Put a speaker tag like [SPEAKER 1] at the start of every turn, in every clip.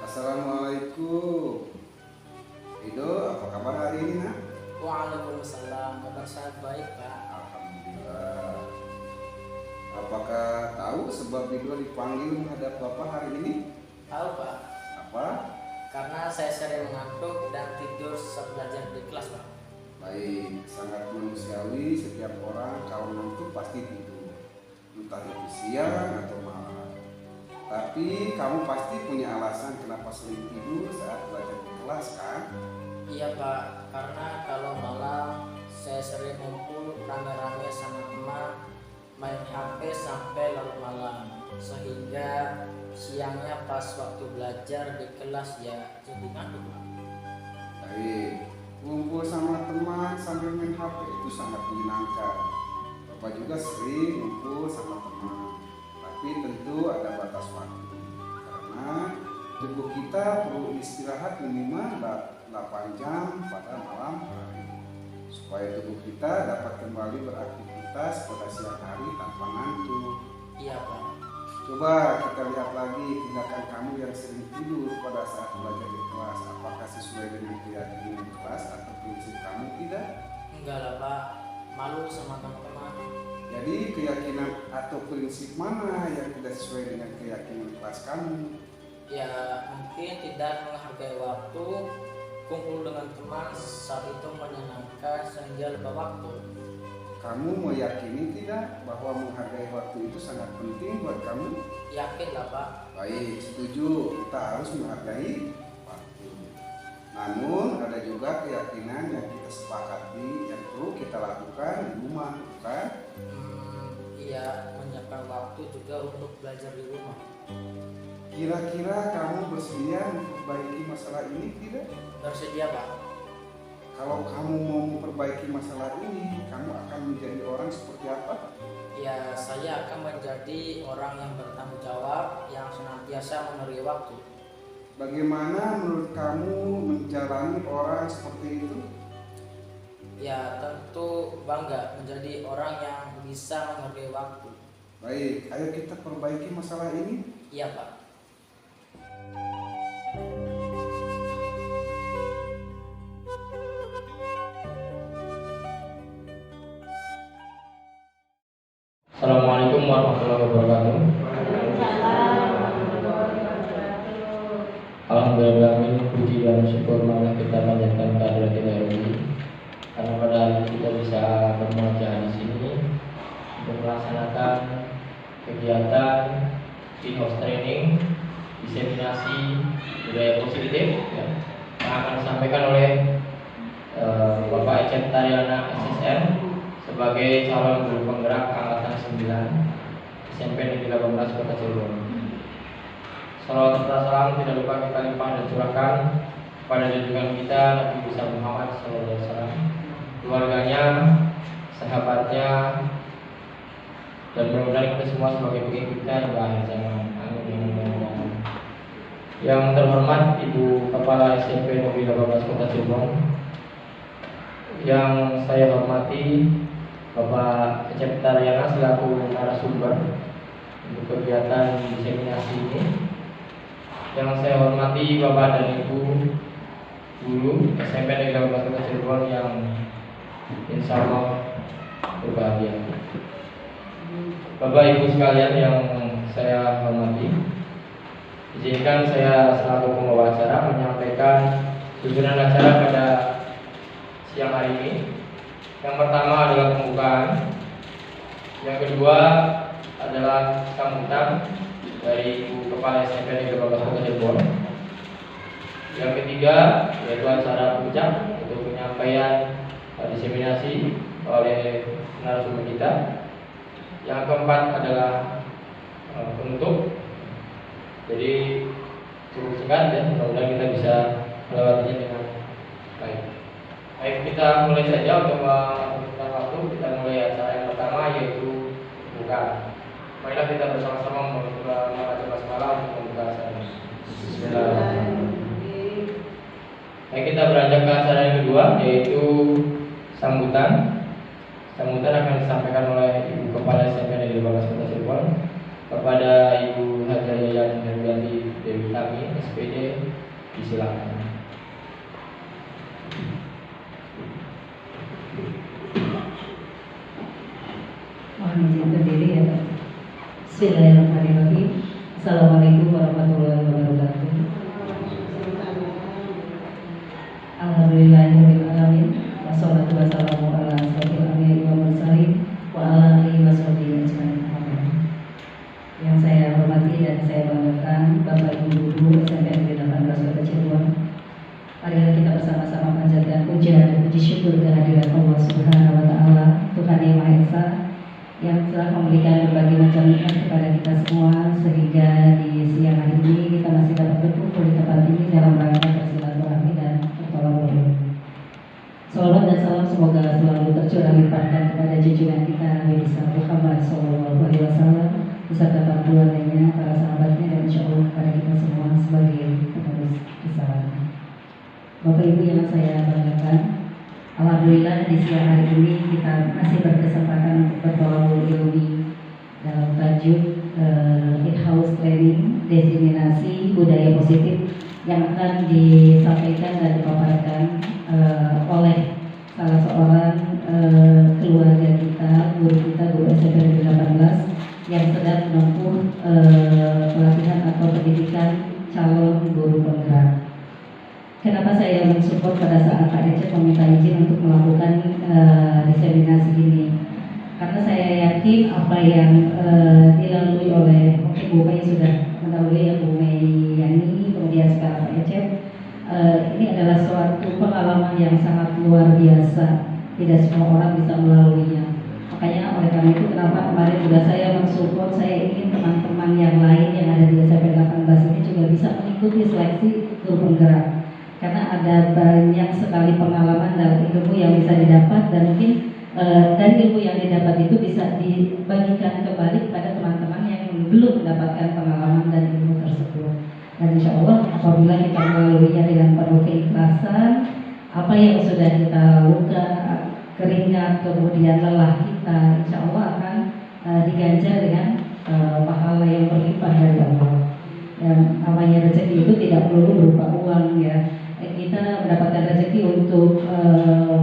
[SPEAKER 1] Assalamualaikum. Rido, apa kabar hari ini, nak?
[SPEAKER 2] Waalaikumsalam, kabar saya baik, Pak.
[SPEAKER 1] Alhamdulillah. Apakah tahu sebab Rido dipanggil menghadap Bapak hari ini?
[SPEAKER 2] Tahu, Pak,
[SPEAKER 1] Apa?
[SPEAKER 2] karena saya sering mengantuk dan tidur saat belajar di kelas, Pak.
[SPEAKER 1] Baik, sangat manusiawi, setiap orang kalau ngantuk pasti tidur, entah itu siang atau malam. Tapi kamu pasti punya alasan kenapa sering tidur saat belajar di kelas, kan?
[SPEAKER 2] Iya, Pak, karena kalau malam saya sering ngumpul rame-rame sama teman, main HP sampai larut malam, sehingga siangnya pas waktu belajar di kelas ya jadi ngantuk, Pak.
[SPEAKER 1] Baik, ngumpul sama teman sambil main HP itu sangat menyenangkan. Bapak juga sering ngumpul sama teman, tapi tentu ada batas waktu. Karena tubuh kita perlu istirahat minimal 8 jam pada malam hari, supaya tubuh kita dapat kembali beraktivitas pada siang hari tanpa ngantuk.
[SPEAKER 2] Iya, Pak.
[SPEAKER 1] Coba kita lihat lagi tindakan kamu yang sering tidur pada saat belajar di kelas. Apakah sesuai dengan keyakinan kelas atau prinsip kamu? Tidak.
[SPEAKER 2] Enggak lah, Pak, malu sama teman-teman.
[SPEAKER 1] Jadi keyakinan atau prinsip mana yang tidak sesuai dengan keyakinan kelas kamu?
[SPEAKER 2] Ya mungkin tidak menghargai waktu, kumpul dengan teman saat itu menyenangkan sehingga lupa waktu.
[SPEAKER 1] Kamu meyakini tidak bahwa menghargai waktu itu sangat penting buat kamu?
[SPEAKER 2] Yakin lah, Pak.
[SPEAKER 1] Baik, setuju. Kita harus menghargai waktu. Namun ada juga keyakinan yang kita sepakati yang perlu kita lakukan di rumah, bukan?
[SPEAKER 2] Iya, menyiapkan waktu juga untuk belajar di rumah.
[SPEAKER 1] Kira-kira kamu bersedia memperbaiki masalah ini tidak?
[SPEAKER 2] Bersedia, Pak.
[SPEAKER 1] Kalau kamu mau memperbaiki masalah ini, kamu akan menjadi orang seperti apa?
[SPEAKER 2] Ya, saya akan menjadi orang yang bertanggung jawab, yang senantiasa memberi waktu.
[SPEAKER 1] Bagaimana menurut kamu menjalani orang seperti itu?
[SPEAKER 2] Ya, tentu bangga menjadi orang yang bisa memberi waktu.
[SPEAKER 1] Baik, ayo kita perbaiki masalah ini.
[SPEAKER 2] Iya, Pak.
[SPEAKER 3] Assalamualaikum warahmatullahi wabarakatuh. Alhamdulillah, puji dan syukur marilah kita panjatkan kehadirat Ilahi, karena pada hari ini kita bisa bermuajah di sini untuk melaksanakan kegiatan in-house training diseminasi budaya positif, ya, yang akan disampaikan oleh Bapak sebagai calon guru penggerak angkatan 9 SMP Negeri 18 Kota Cirebon. Salawat serta salam tidak lupa kita limpah dan curahkan pada junjungan kita Nabi besar Muhammad SAW, keluarganya, sahabatnya, dan mudah-mudahan kita semua sebagai pengikutnya hingga akhir zaman. Amin. Yang terhormat Ibu Kepala SMP Negeri 18 Kota Cirebon, yang saya hormati Bapak Ecep Taryana selaku narasumber untuk kegiatan diseminasi ini, yang saya hormati Bapak dan Ibu guru SMP Negeri 18 Kota Cirebon yang insya Allah berbahagia. Bapak Ibu sekalian yang saya hormati, izinkan saya selaku pembawa acara menyampaikan susunan acara pada siang hari ini. Yang pertama adalah pembukaan, yang kedua adalah sambutan dari Ibu Kepala SMP Negeri 18 Kota Cirebon, yang ketiga yaitu acara puncak untuk penyampaian diseminasi oleh narasumber kita, yang keempat adalah penutup. Jadi cukup singkat ya, mudah-mudahan kita bisa melewatinya dengan baik. Baik, kita mulai saja untuk mempersingkat waktu. Kita mulai acara yang pertama yaitu buka. Marilah kita bersama-sama membaca basmalah untuk membuka acara. Bismillahirrahmanirrahim. Baik, kita beranjak ke acara yang kedua yaitu sambutan. Sambutan akan disampaikan oleh Ibu Kepala SMP Negeri 18 Kota Cirebon kepada Ibu Hajar Yayan Herbiati Dewi Tami, SPD. Disilakan.
[SPEAKER 4] Mohon izin berdiri ya Pak. Bismillahirrahmanirrahim. Assalamualaikum warahmatullahi wabarakatuh. Alhamdulillahirabbil alamin. Wassalatu wassalamu ala asyrofil anbiya'i wal mursalin wa ala alihi washabihi ajmain. Yang saya hormati dan saya banggakan Bapak Ibu guru SMP Negeri 18 Kota Cirebon. Marilah kita bersama-sama panjatkan puja dan puji syukur kehadirat Allah Subhanahu wa taala, Tuhan yang Maha Esa, yang telah memberikan berbagai macam nikmat kepada kita semua sehingga di siang hari ini kita masih dapat berkumpul di tempat ini dalam rangka bersilaturahmi dan bertolak-ukur. Salawat dan salam semoga selalu tercurah limpahkan kepada junjungan kita Nabi besar Muhammad SAW beserta para keluarganya, para sahabatnya, dan insya Allah kepada kita semua sebagai penerus risalahnya. Bapak Ibu yang saya banggakan, alhamdulillah di siang hari ini kita masih berkesempatan untuk bertolak ilmi dalam tajuk in-house training diseminasi budaya positif yang akan disampaikan dan dipaparkan oleh salah seorang keluarga kita, guru SMP Negeri 18 yang sedang menempuh pelatihan atau pendidikan calon guru penggerak. Kenapa saya mensupport pada saat Pak Ecep meminta izin untuk melakukan diseminasi ini? Karena saya yakin apa yang dilalui oleh mungkin Bu Mei sudah mendahului ya, Bu Mei Yani, kemudian sekarang Pak Ecep, ini adalah suatu pengalaman yang sangat luar biasa. Tidak semua orang bisa melaluinya. Makanya oleh karena itu kenapa kemarin juga saya mensupport, saya ingin teman-teman yang lain yang ada di SMP 18 ini juga bisa mengikuti seleksi guru penggerak. Karena ada banyak sekali pengalaman dan ilmu yang bisa didapat, dan mungkin dari ilmu yang didapat itu bisa dibagikan kembali kepada teman-teman yang belum mendapatkan pengalaman dan ilmu tersebut. Dan insya Allah apabila kita melaluinya dengan penuh keikhlasan, apa yang sudah kita lakukan, keringat kemudian lelah kita, insya Allah akan diganjar dengan pahala yang berlimpah dari Allah. Dan namanya rezeki itu tidak perlu berupa uang ya. Kita mendapatkan rezeki untuk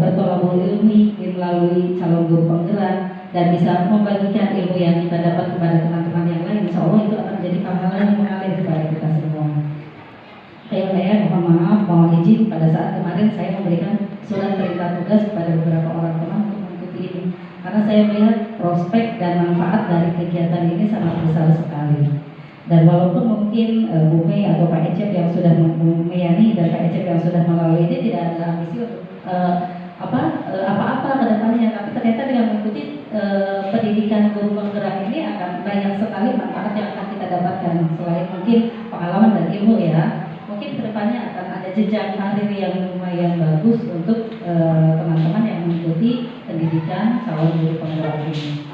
[SPEAKER 4] bertolak ilmi melalui calon guru penggerak dan bisa membagikan ilmu yang kita dapat kepada teman-teman yang lain. Insya Allah itu akan menjadi pahala yang mengalir kepada kita semua. Saya mohon maaf, mohon izin pada saat kemarin saya memberikan surat perintah tugas kepada beberapa orang teman untuk mengikuti ini, karena saya melihat prospek dan manfaat dari kegiatan ini sangat besar sekali. Dan walaupun mungkin Bu Mei atau Pak Ecep yang sudah meyani dan Pak Ecep yang sudah melalui ini tidak ada ambisi untuk apa-apa ke depannya, tapi ternyata dengan mengikuti banyak sekali manfaat yang akan kita dapatkan selain mungkin pengalaman dan ilmu ya. Mungkin kedepannya akan ada jejak karir yang lumayan bagus untuk teman-teman yang mengikuti pendidikan calon guru penggerak ini.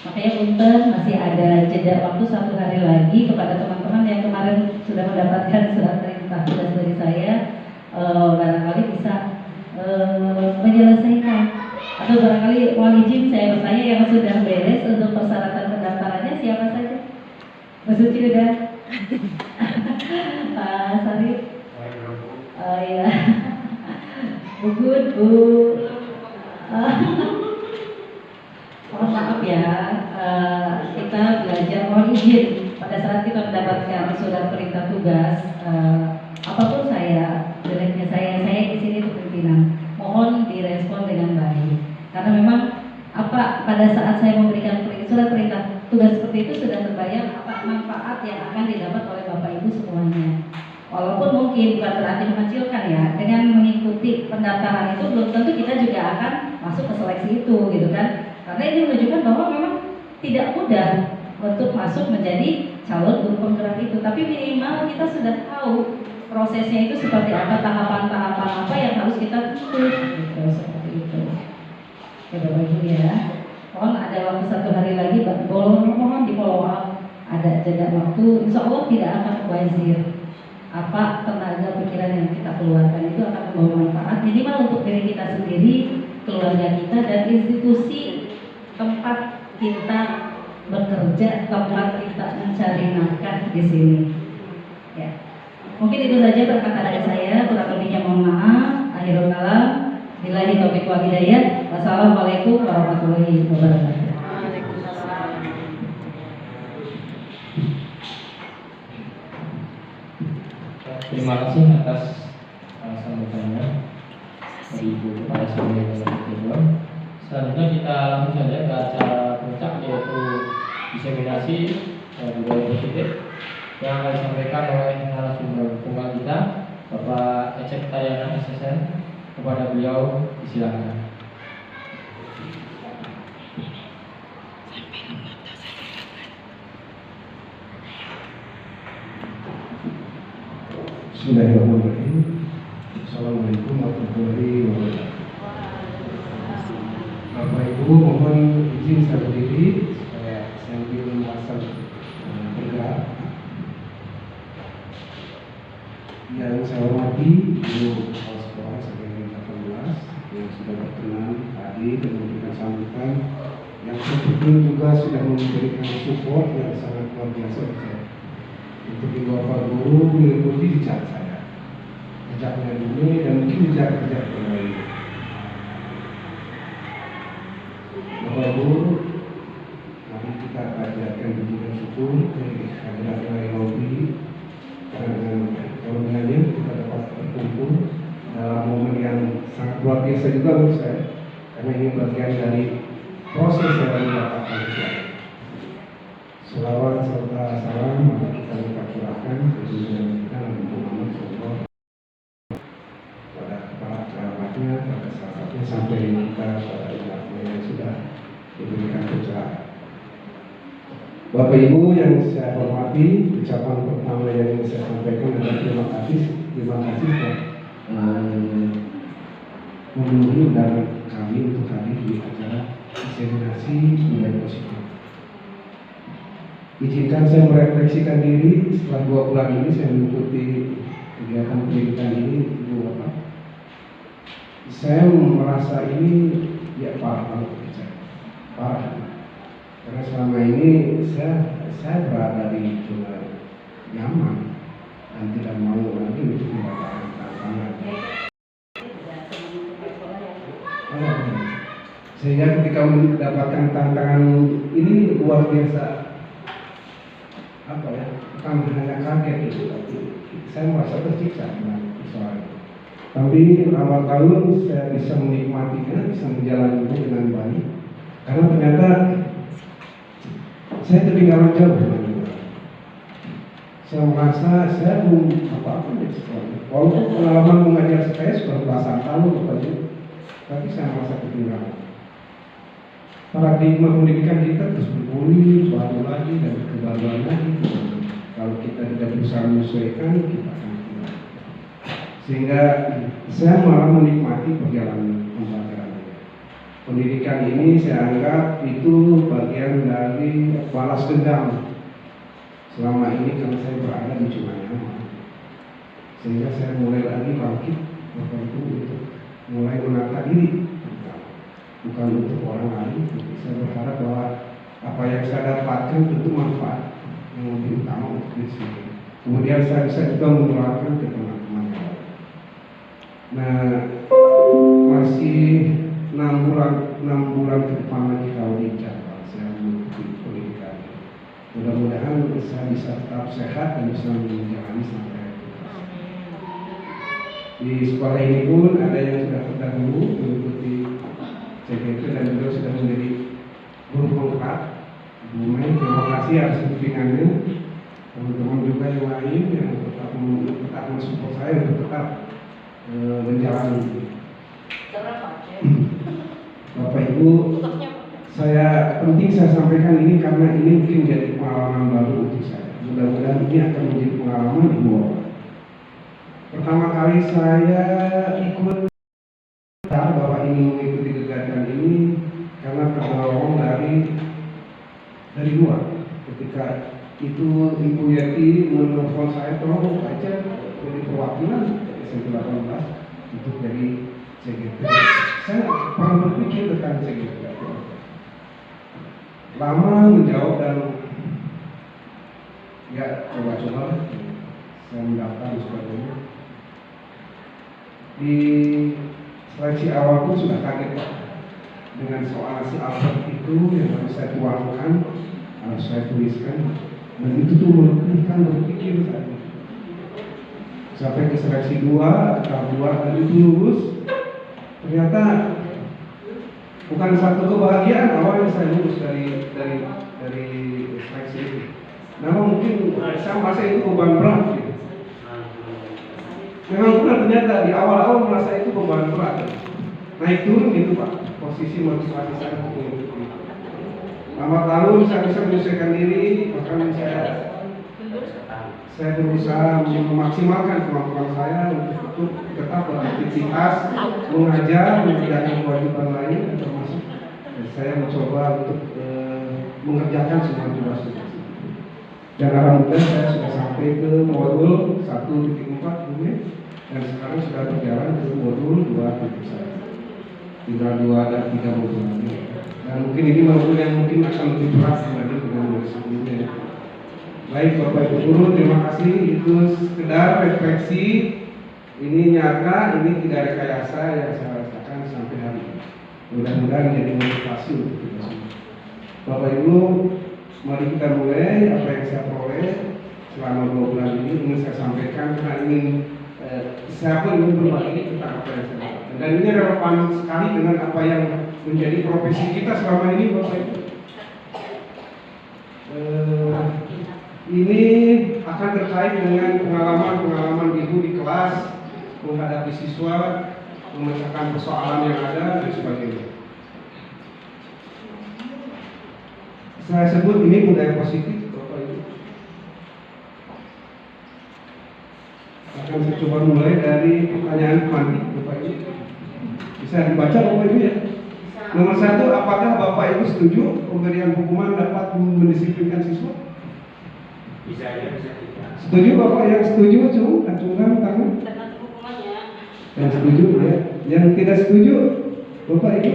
[SPEAKER 4] Makanya punten masih ada jeda waktu 1 hari lagi kepada teman-teman yang kemarin sudah mendapatkan surat perintah tugas dari saya, barangkali bisa menyelesaikan atau barangkali mohon izin saya bertanya yang sudah beres untuk persyaratan pendaftarannya siapa saja? Mas Suci udah? Pak Sarif? Oh iya. Bu Gun, Bu. Mohon maaf ya, kita belajar mohon izin pada saat kita mendapatkan surat perintah tugas, apapun jeleknya saya di sini itu pimpinan, mohon direspon dengan baik. Karena memang pada saat saya memberikan surat perintah tugas seperti itu sudah terbayang apa manfaat yang akan didapat oleh Bapak Ibu semuanya. Walaupun mungkin bukan berarti mengecilkan ya, dengan mengikuti pendaftaran itu belum tentu kita juga akan masuk ke seleksi itu gitu kan. Karena ini menunjukkan bahwa memang tidak mudah untuk masuk menjadi calon guru penggerak itu. Tapi minimal kita sudah tahu prosesnya itu seperti apa, tahapan-tahapan apa yang harus kita ikuti gitu, seperti itu. Ya Bapak Ibu ya, mohon ada waktu 1 hari lagi, mohon di follow up, ada jeda waktu, insya Allah tidak akan mubazir. Apa tenaga pikiran yang kita keluarkan itu akan membawa manfaat minimal untuk diri kita sendiri, keluarga kita, dan institusi tempat kita bekerja, tempat kita mencari nafkah di sini. Ya, mungkin itu saja perkataan dari saya. Kurang lebihnya mohon maaf. Akhirul kalam. Billahi taufiq wal hidayah. Wassalamualaikum warahmatullahi wabarakatuh.
[SPEAKER 3] Terima kasih atas sambutannya dari Ibu kepada semuanya yang berkunjung. Selanjutnya kita langsung saja ke acara puncak, yaitu diseminasi budaya positif yang akan disampaikan oleh narasumber tunggal kita, Bapak Ecep Tayana SSN. Kepada beliau disilakan.
[SPEAKER 5] Bismillahirrahmanirrahim. Assalamualaikum warahmatullahi wabarakatuh. Bapak Ibu, mohon izin saya berdiri supaya saya lebih luasan bergerak. Yang saya hormati Ibu Kepala Sekolah Sekolah 18 yang sudah berkenan tadi dan memberikan sambutan, yang sebetulnya juga sudah memberikan support yang sangat luar biasa saya. Untuk Ibu Bapak Guru mengikuti jejak saya, jejaknya ini dan mungkin jejak-jejak yang lain. Bapak Guru, mari kita panjatkan puji dan syukur kehadirat Ilahi Rabbi, karena dengan karunia-Nya kita dapat berkumpul dalam momen yang sangat luar biasa juga menurut saya, karena ini bagian dari proses yang mendapatkan Islam. Selawat serta salam mari kita curahkan ke junjungan kita Nabi Muhammad SAW pada kepala kerabatnya, pada sahabatnya, sampai kita pada umatnya yang sudah diberikan pencerahan. Bapak Ibu yang saya hormati, ucapan pertama yang ingin saya sampaikan adalah terima kasih telah memenuhi undangan kami untuk hadir di acara diseminasi budaya positif. Izinkan saya merefleksikan diri setelah 2 bulan ini saya mengikuti kegiatan pendidikan ini, Ibu Bapak. Saya merasa ini ya parah banget, parah. Karena selama ini saya berada di zona nyaman dan tidak mau lagi untuk mendapatkan tantangan. Sehingga ketika mendapatkan tantangan ini luar biasa, bukan hanya kaget itu, tapi saya merasa tersiksa dengan soal itu. Tapi awal tahun saya bisa menikmatinya, bisa menjalaninya dengan baik, karena ternyata saya ketinggalan jauh dengan dia. Saya merasa saya belum apa-apa di sekolah. Walaupun pengalaman mengajar saya sudah belasan tahun, tapi saya merasa ketinggalan. paradigma pendidikan kita terus bergulir, baru lagi dan kebaruan lagi. Kalau kita tidak berusaha menyesuaikan, kita akan keluar. Sehingga saya malah menikmati perjalanan pembelajaran. Pendidikan ini saya anggap itu bagian dari balas dendam selama ini karena saya berada di Cunayama. Sehingga saya mulai lagi bangkit untuk mulai menata diri, bukan untuk orang lain. Saya berharap bahwa apa yang saya dapatkan tentu manfaat yang lebih utama untuk diri sendiri. Kemudian saya bisa juga menularkan ke teman-teman yang lain. Nah, masih 6 bulan ke depan lagi kalau dicatat saya mengikuti pendidikan. Mudah-mudahan saya bisa tetap sehat dan bisa menjalani sampai di sekolah ini pun ada yang sudah terdahulu mengikuti CGP dan beliau sudah menjadi guru penggerak. Bu Mei, terima kasih atas bimbingannya. Teman-teman juga yang lain yang tetap mensupport saya untuk tetap menjalani. Bapak Ibu, penting saya sampaikan ini karena ini mungkin menjadi pengalaman baru untuk saya. Mudah-mudahan ini akan menjadi pengalaman ibu bapak. Pertama kali saya ikut bahwa ini mengikuti kegiatan ini karena terdorong dari luar. Ketika itu Ibu Yati menelpon saya, tolong baca dari perwakilan SMP 18 untuk dari CGP. Saya pernah berpikir tentang CGP. Lama menjawab dan ya coba-coba saya mendaftar dan sebagainya. Di seleksi awal pun sudah kaget Pak dengan soal si Albert itu yang harus saya tuangkan, harus saya tuliskan, dan itu tuh melebihkan berpikir saya. Sampai ke seleksi 2, tahap 2 dan itu lulus. Ternyata bukan satu kebahagiaan awalnya saya lulus dari seleksi itu. Namun mungkin saya merasa itu beban berat. Gitu. Memang benar ternyata di awal-awal merasa itu beban berat. Naik turun gitu Pak, posisi motivasi saya untuk mengikuti. Lambat lalu saya bisa menyesuaikan diri, bahkan saya berusaha memaksimalkan kemampuan saya untuk tetap beraktivitas, mengajar, mengerjakan kewajiban lain, termasuk saya mencoba untuk mengerjakan semua tugas-tugas. Dan alhamdulillah saya sudah sampai ke modul 1.4 ini dan sekarang sudah berjalan ke modul 2.1. Tinggal 2 dan 3 modul lagi. Dan mungkin ini modul yang mungkin akan lebih berat dibanding dengan modul sebelumnya. Baik Bapak Ibu Guru, terima kasih. Itu sekedar refleksi. Ini nyata, ini tidak rekayasa yang saya rasakan sampai hari ini. Mudah-mudahan menjadi motivasi untuk kita semua. Bapak Ibu, mari kita mulai apa yang saya peroleh selama 2 bulan ini ingin saya sampaikan karena saya pun ingin berbagi tentang apa yang saya lakukan. Dan ini relevan sekali dengan apa yang menjadi profesi kita selama ini Bapak Ibu. Ini akan terkait dengan pengalaman Ibu di kelas, menghadapi siswa, memecahkan persoalan yang ada dan sebagainya. Saya sebut ini budaya positif, Bapak Ibu. Akan saya coba mulai dari pertanyaan kuantik, Bapak Ibu. Bisa dibaca Bapak Ibu ya? Nomor 1, apakah Bapak Ibu setuju pemberian hukuman dapat mendisiplinkan siswa?
[SPEAKER 3] Bisa ya, bisa tidak.
[SPEAKER 5] Setuju Bapak? Yang setuju, acungkan tangan. Yang setuju ya. Yang tidak setuju, Bapak Ibu.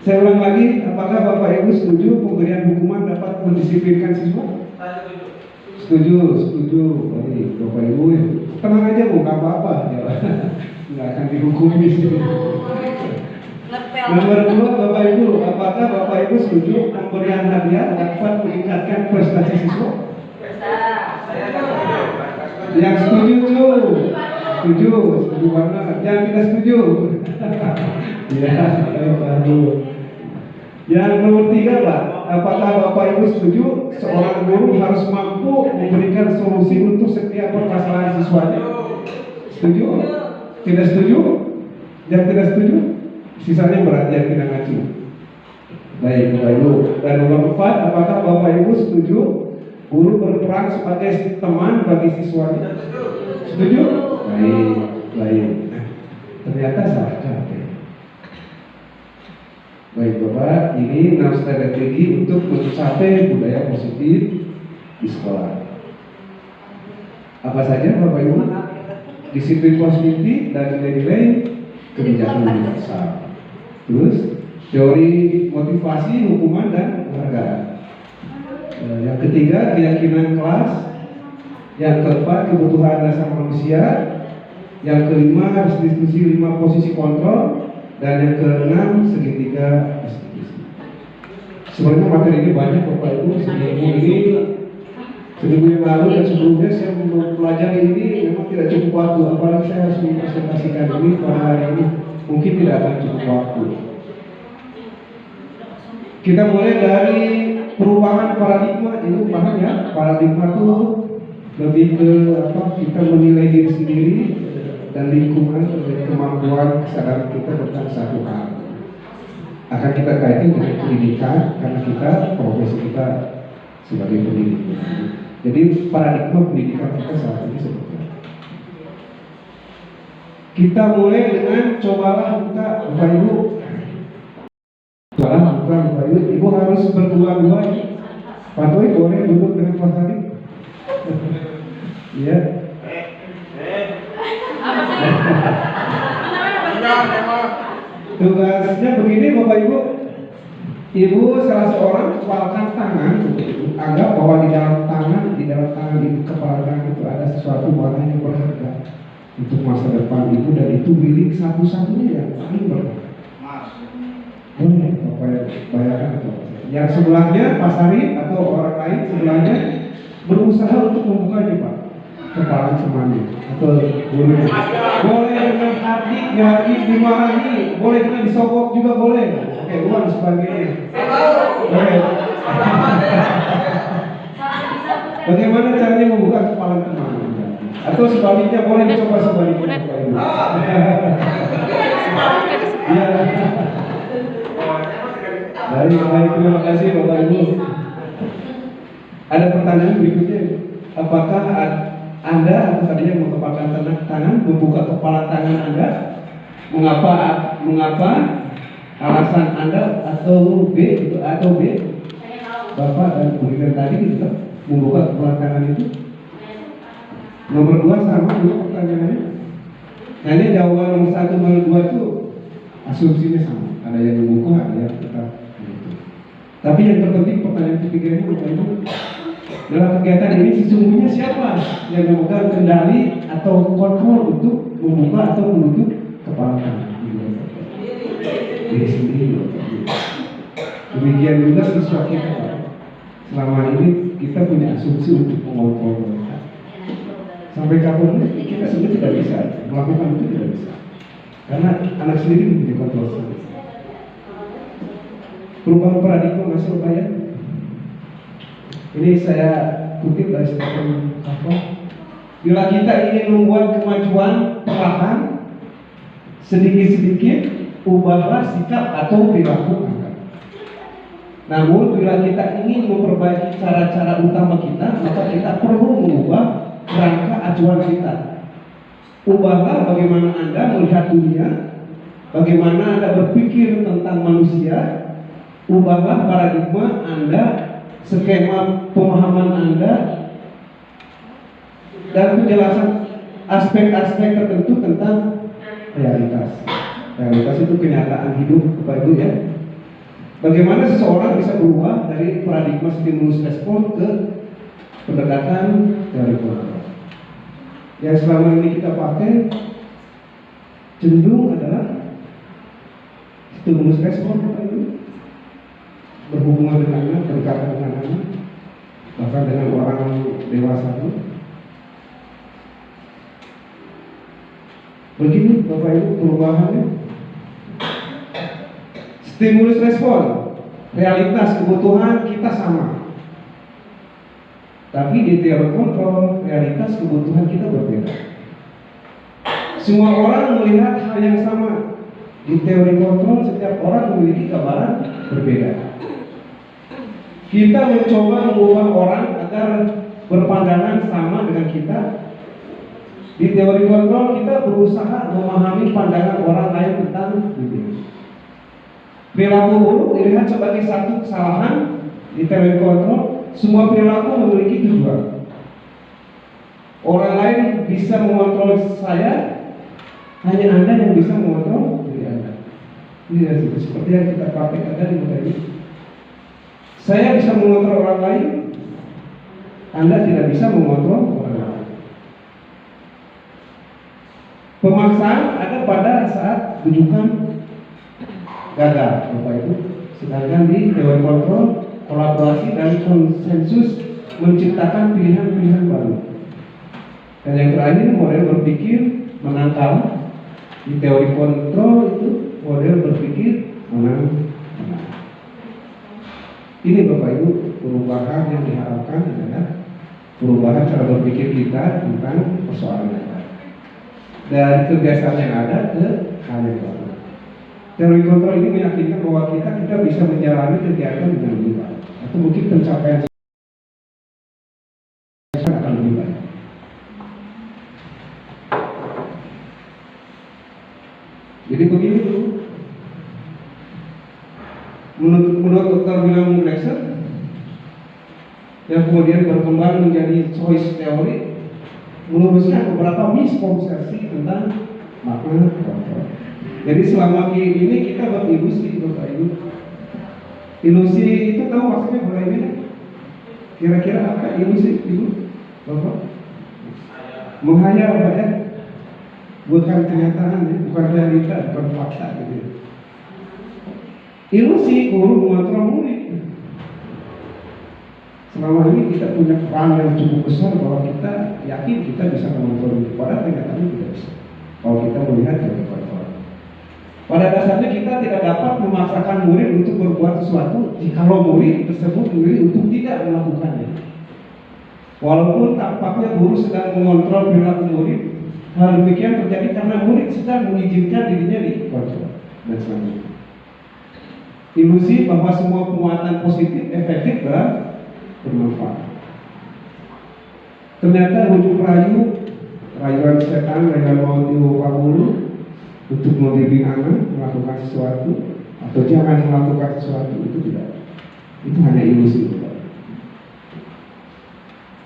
[SPEAKER 5] Saya ulang lagi, apakah Bapak Ibu setuju pemberian hukuman dapat mendisiplinkan siswa? Setuju. Baik, Bapak Ibu, tenang aja Bu, nggak apa-apa, nggak akan dihukumi sih. Nomor 2, Bapak Ibu, apakah Bapak Ibu setuju pemberian hadiah dapat meningkatkan prestasi siswa? Yang setuju banget. Yang tidak setuju? Ya, baru. Yang nomor 3 Pak, apakah Bapak Ibu setuju seorang guru harus mampu memberikan solusi untuk setiap permasalahan siswanya? Setuju? Tidak setuju? Yang tidak setuju? Sisanya berarti yang tidak ngacu. Baik Bapak Ibu. Dan nomor 4, apakah Bapak Ibu setuju guru berperan sebagai teman bagi siswanya? Setuju? Baik, baik. Ternyata salah. Baik Bapak, ini 6 strategi untuk mencapai budaya positif di sekolah. Apa saja Bapak Ibu? Disiplin positif dan nilai-nilai kebijakan universal. Terus teori motivasi, hukuman dan penghargaan. Yang ketiga keyakinan kelas. Yang keempat kebutuhan dasar manusia. Yang kelima restitusi 5 posisi kontrol. Dan yang keenam segitiga restitusi. Sebenarnya materi ini banyak Bapak Ibu. Seminggu yang lalu dan sebelumnya saya mempelajari ini memang tidak cukup waktu. Apalagi saya harus mempresentasikan ini pada hari ini, mungkin tidak akan cukup waktu. Kita mulai dari perubahan paradigma. Ini paham ya? Paradigma itu lebih ke apa? Kita menilai diri sendiri dan lingkungan sebagai kemampuan kesadaran kita tentang satu hal. Akan kita kaitkan dengan pendidikan karena kita profesi kita sebagai pendidik. Jadi paradigma pendidikan kita saat ini seperti itu. Kita mulai dengan cobalah buka Bapak Ibu. Cobalah buka Bapak Ibu. Ibu harus berdua-dua. Pak Toy boleh duduk dengan Pak Sadi? Iya. Tugasnya begini Bapak Ibu. Ibu salah seorang kepalakan tangan. Anggap bahwa di dalam tangan itu kepala tangan itu ada sesuatu barang yang berharga untuk masa depan ibu, dan itu milik satu-satunya yang paling berharga. Boleh Bapak bayarkan atau yang sebelahnya Pak Sari atau orang lain sebelahnya berusaha untuk membukanya Pak. Kepala semuanya atau boleh dengan hati, dimarahi, boleh dengan disogok juga boleh. Oke, uang sebagainya. Boleh. Bagaimana caranya membuka kepala teman? Atau sebaliknya boleh dicoba sebaliknya. Ya. Baik, terima kasih Bapak Ibu. Ada pertanyaan berikutnya. Apakah Anda atau tadinya mengepalkan tangan, membuka kepala tangan Anda? Mengapa? Alasan Anda atau B? Bapak dan Bu tadi gitu membuka kepala tangan itu. Nomor 2 sama juga pertanyaannya. Nah ini jawaban nomor 1, nomor 2 itu asumsinya sama. Ada yang membuka, ada yang tetap gitu. Tapi yang terpenting pertanyaan ketiga ini Bapak Ibu, dalam kegiatan ini sesungguhnya siapa yang memegang kendali atau kontrol untuk membuka atau menutup kepala tangan? Diri sendiri. Demikian juga siswa kita. Selama ini kita punya asumsi untuk mengontrol mereka. Sampai kapan kita sebenarnya tidak bisa melakukan itu, tidak bisa. Karena anak sendiri mempunyai kontrol sendiri. Perubahan paradigma masuk Pak ya. Ini saya kutip dari Stephen Covey. Bila kita ingin membuat kemajuan perlahan, sedikit-sedikit ubahlah sikap atau perilaku Anda. Namun bila kita ingin memperbaiki cara-cara utama kita, maka kita perlu mengubah kerangka acuan kita. Ubahlah bagaimana Anda melihat dunia, bagaimana Anda berpikir tentang manusia. Ubahlah paradigma Anda, skema pemahaman Anda, dan penjelasan aspek-aspek tertentu tentang realitas. Realitas itu kenyataan hidup Bapak Ibu ya. Bagaimana seseorang bisa berubah dari paradigma stimulus respon ke pendekatan teori kontrol. Yang selama ini kita pakai cenderung adalah stimulus respon Bapak Ibu. Berhubungan dengan anak, berdekatan dengan anak, bahkan dengan orang dewasa pun. Begini Bapak Ibu perubahannya. Stimulus respon, realitas kebutuhan kita sama. Tapi di teori kontrol, realitas kebutuhan kita berbeda. Semua orang melihat hal yang sama. Di teori kontrol, setiap orang memiliki gambaran berbeda. Kita mencoba mengubah orang agar berpandangan sama dengan kita. Di teori kontrol kita berusaha memahami pandangan orang lain tentang diri. Perilaku buruk dilihat sebagai satu kesalahan. Di teori kontrol, semua perilaku memiliki tujuan. Orang lain bisa mengontrol saya, hanya Anda yang bisa mengontrol diri Anda. Ini seperti yang kita praktekkan tadi tadi. Saya bisa mengontrol orang lain, Anda tidak bisa mengontrol orang lain. Pemaksaan ada pada saat rujukan gagal, Bapak Ibu. Sedangkan di teori kontrol, kolaborasi dan konsensus menciptakan pilihan-pilihan baru. Dan yang terakhir, model berpikir menang kalah. Di teori kontrol itu model berpikir menang kalah. Ini Bapak Ibu perubahan yang diharapkan adalah perubahan cara berpikir kita tentang persoalan yang ada. Dari kebiasaan yang ada ke hal yang baru. Teori kontrol ini meyakinkan bahwa kita bisa menjalani kegiatan dengan lebih baik, atau mungkin pencapaian akan lebih baik. Jadi begini tuh, menurut Dr. William Glasser yang kemudian berkembang menjadi choice theory, meluruskan beberapa miskonsepsi tentang makna kontrol. Jadi selama ini kita berilusi, Bapak Ibu. Ilusi itu tahu maksudnya bagaimana? Kira-kira apa ilusi, Ibu? Bapak? Menghayal, Pak ya? Bukan kenyataan, ya? Bukan realita, bukan fakta gitu. Ilusi guru mengontrol murid. Selama ini kita punya peran yang cukup besar bahwa kita yakin kita bisa mengontrol murid. Padahal kenyataannya tidak bisa. Kalau kita melihat dari kontrol. Pada dasarnya kita tidak dapat memaksakan murid untuk berbuat sesuatu jikalau murid tersebut memilih untuk tidak melakukannya. Walaupun tampaknya guru sedang mengontrol perilaku murid, hal demikian terjadi karena murid sedang mengizinkan dirinya dikontrol dan selanjutnya. Ilusi bahwa semua penguatan positif efektif dan bermanfaat. Ternyata rujuk rayuan setan, rayuan mau diubah untuk mendidik anak melakukan sesuatu atau jangan melakukan sesuatu itu tidak. Itu hanya ilusi.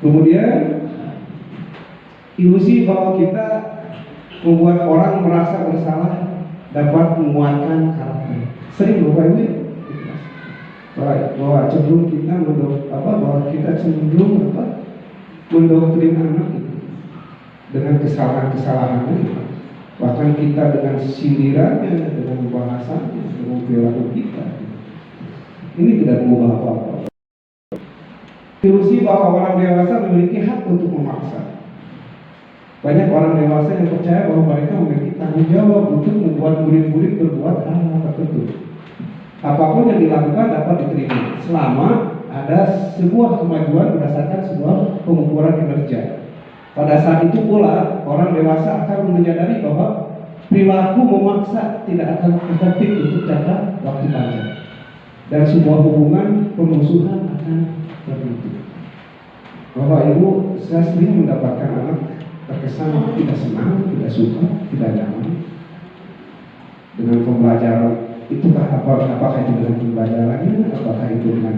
[SPEAKER 5] Kemudian ilusi bahwa kita membuat orang merasa bersalah dapat menguatkan karakter. Sering Bapak Ibu bahwa cenderung kita bahwa kita cenderung mendoktrin anak dengan kesalahan-kesalahannya. Bahkan kita dengan sindirannya, dengan bahasanya, dengan perilaku kita, ini tidak mengubah apa-apa. Ilusi bahwa orang dewasa memiliki hak untuk memaksa. Banyak orang dewasa yang percaya bahwa mereka memiliki tanggung jawab untuk membuat murid-murid berbuat hal tertentu. Apapun yang dilakukan dapat diterima selama ada sebuah kemajuan berdasarkan sebuah pengukuran kinerja. Pada saat itu pula orang dewasa akan menyadari bahwa perilaku memaksa tidak akan efektif untuk jangka waktu panjang, dan sebuah hubungan permusuhan akan terbentuk. Bapak Ibu, saya sering mendapatkan anak terkesan tidak senang, tidak suka, tidak nyaman dengan pembelajaran. Apakah itu dengan pembelajarannya, apakah itu dengan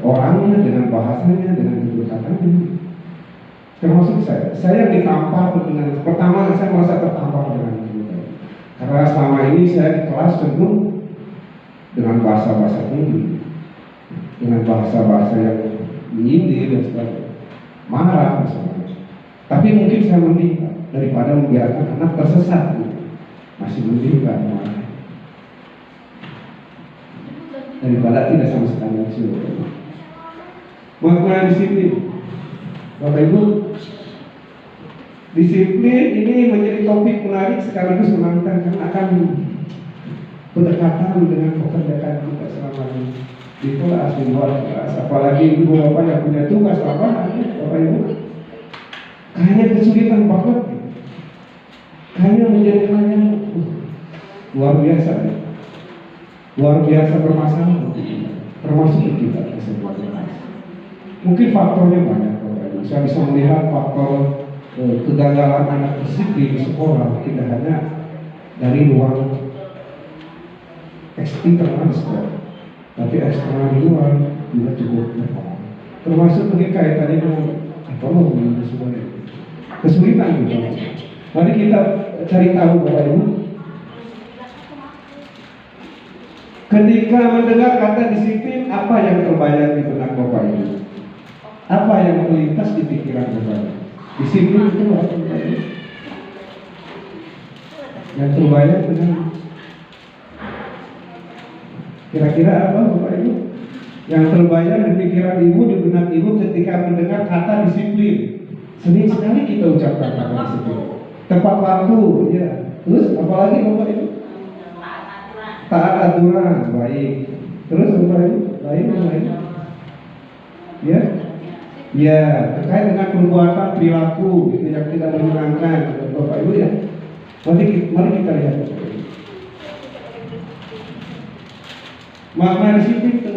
[SPEAKER 5] orangnya, dengan bahasanya, dengan pendekatannya. Termasuk saya yang ditampar dengan, pertama saya merasa tertampar dengan itu. Karena selama ini saya di kelas cenderung dengan bahasa-bahasa tinggi, dengan bahasa-bahasa yang menyindir dan sebagainya, marah misalnya. Tapi mungkin saya mending daripada membiarkan anak tersesat, masih mending marah daripada tidak sama sekali disuruh. Makna disiplin, Bapak Ibu, disiplin ini menjadi topik menarik sekaligus menantang karena akan berdekatan dengan pekerjaan kita selama ini. Itu asli luar biasa. Apalagi ibu bapak yang punya tugas apa, Bapak Ibu, kayaknya kesulitan banget, kayaknya menjadi hal yang luar biasa bermasalah, termasuk kita tersebut. Mungkin faktornya banyak, Bapak Ibu. Saya bisa melihat faktor kegagalan anak disiplin di sekolah tidak hanya dari luar internal di sekolah, tapi eksternal di luar juga cukup berpengaruh. Termasuk mungkin kaitannya dengan ekonomi dan sebagainya. Kesulitan gitu. Mari kita cari tahu Bapak Ibu. Ketika mendengar kata disiplin, apa yang terbayang di benak Bapak Ibu? Apa yang melintas di pikiran Bapak Ibu? Disiplin itu apa Bapak Ibu? Yang terbayang dengan kira-kira apa Bapak Ibu? Yang terbayang di pikiran ibu, di benak ibu ketika mendengar kata disiplin. Sering sekali kita ucapkan kata disiplin. Tepat waktu, ya. Terus apalagi Bapak Ibu? Taat aturan, baik. Terus Bapak Ibu? Baik. Ya, ya. Terkait dengan perbuatan perilaku gitu, yang tidak menyenangkan, Bapak Ibu ya. Mari kita lihat. Makna disiplin itu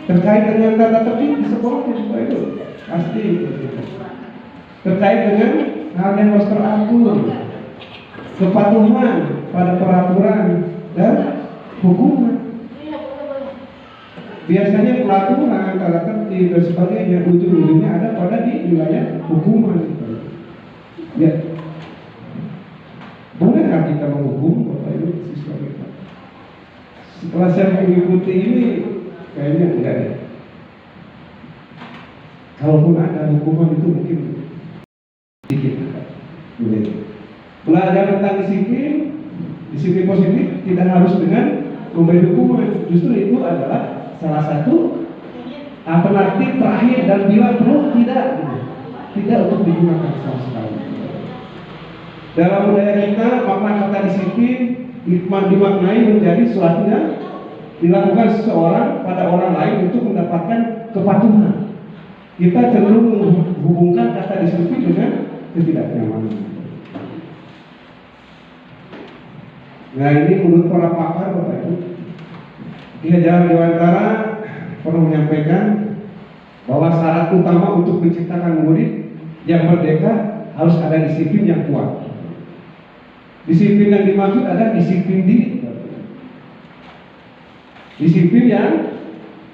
[SPEAKER 5] terkait dengan tata tertib di sekolah itu pasti terkait dengan hal yang harus teratur, kepatuhan pada peraturan dan hukuman. Biasanya peraturan, tata tertib dan sebagainya ujung-ujungnya ada pada di wilayah hukuman. Ya, bolehkah kita menghukum Bapak Ibu siswa kita? Setelah saya mengikuti ini, kayaknya enggak ya. Kalaupun ada hukuman itu mungkin sedikit. Belajar tentang disiplin positif tidak harus dengan memberi hukuman. Justru itu adalah salah satu alternatif terakhir dan bila perlu tidak untuk digunakan sama sekali. Dalam budaya kita, makna kata disiplin dimaknai menjadi sesuatu yang dilakukan seseorang pada orang lain untuk mendapatkan kepatuhan. Kita cenderung menghubungkan kata disiplin dengan ketidaknyamanan. Nah, ini menurut para pakar Bapak Ibu, Ki Hajar Dewantara pernah menyampaikan bahwa syarat utama untuk menciptakan murid yang merdeka harus ada disiplin yang kuat. Disiplin yang dimaksud adalah disiplin diri. Disiplin yang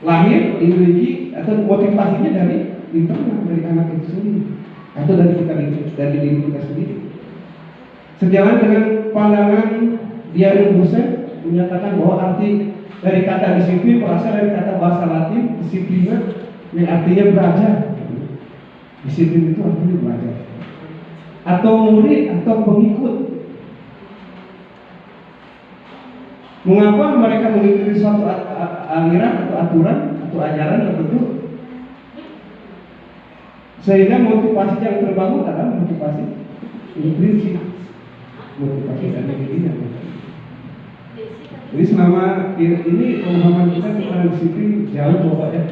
[SPEAKER 5] lahir, dimiliki atau motivasinya dari internal, dari anak itu sendiri atau dari diri kita sendiri. Sejalan dengan pandangan Dianus Hussein menyatakan bahwa arti dari kata disiplin berasal dari kata bahasa Latin disiplina yang artinya belajar. Disiplin itu artinya belajar. Atau murid atau pengikut. Mengapa mereka mengikuti suatu aliran atau aturan atau ajaran tertentu? Sehingga motivasi yang terbangun adalah motivasi intrinsik, motivasi dari dirinya. Jadi selama ini pemahaman kita tentang disiplin jauh Bapak ya.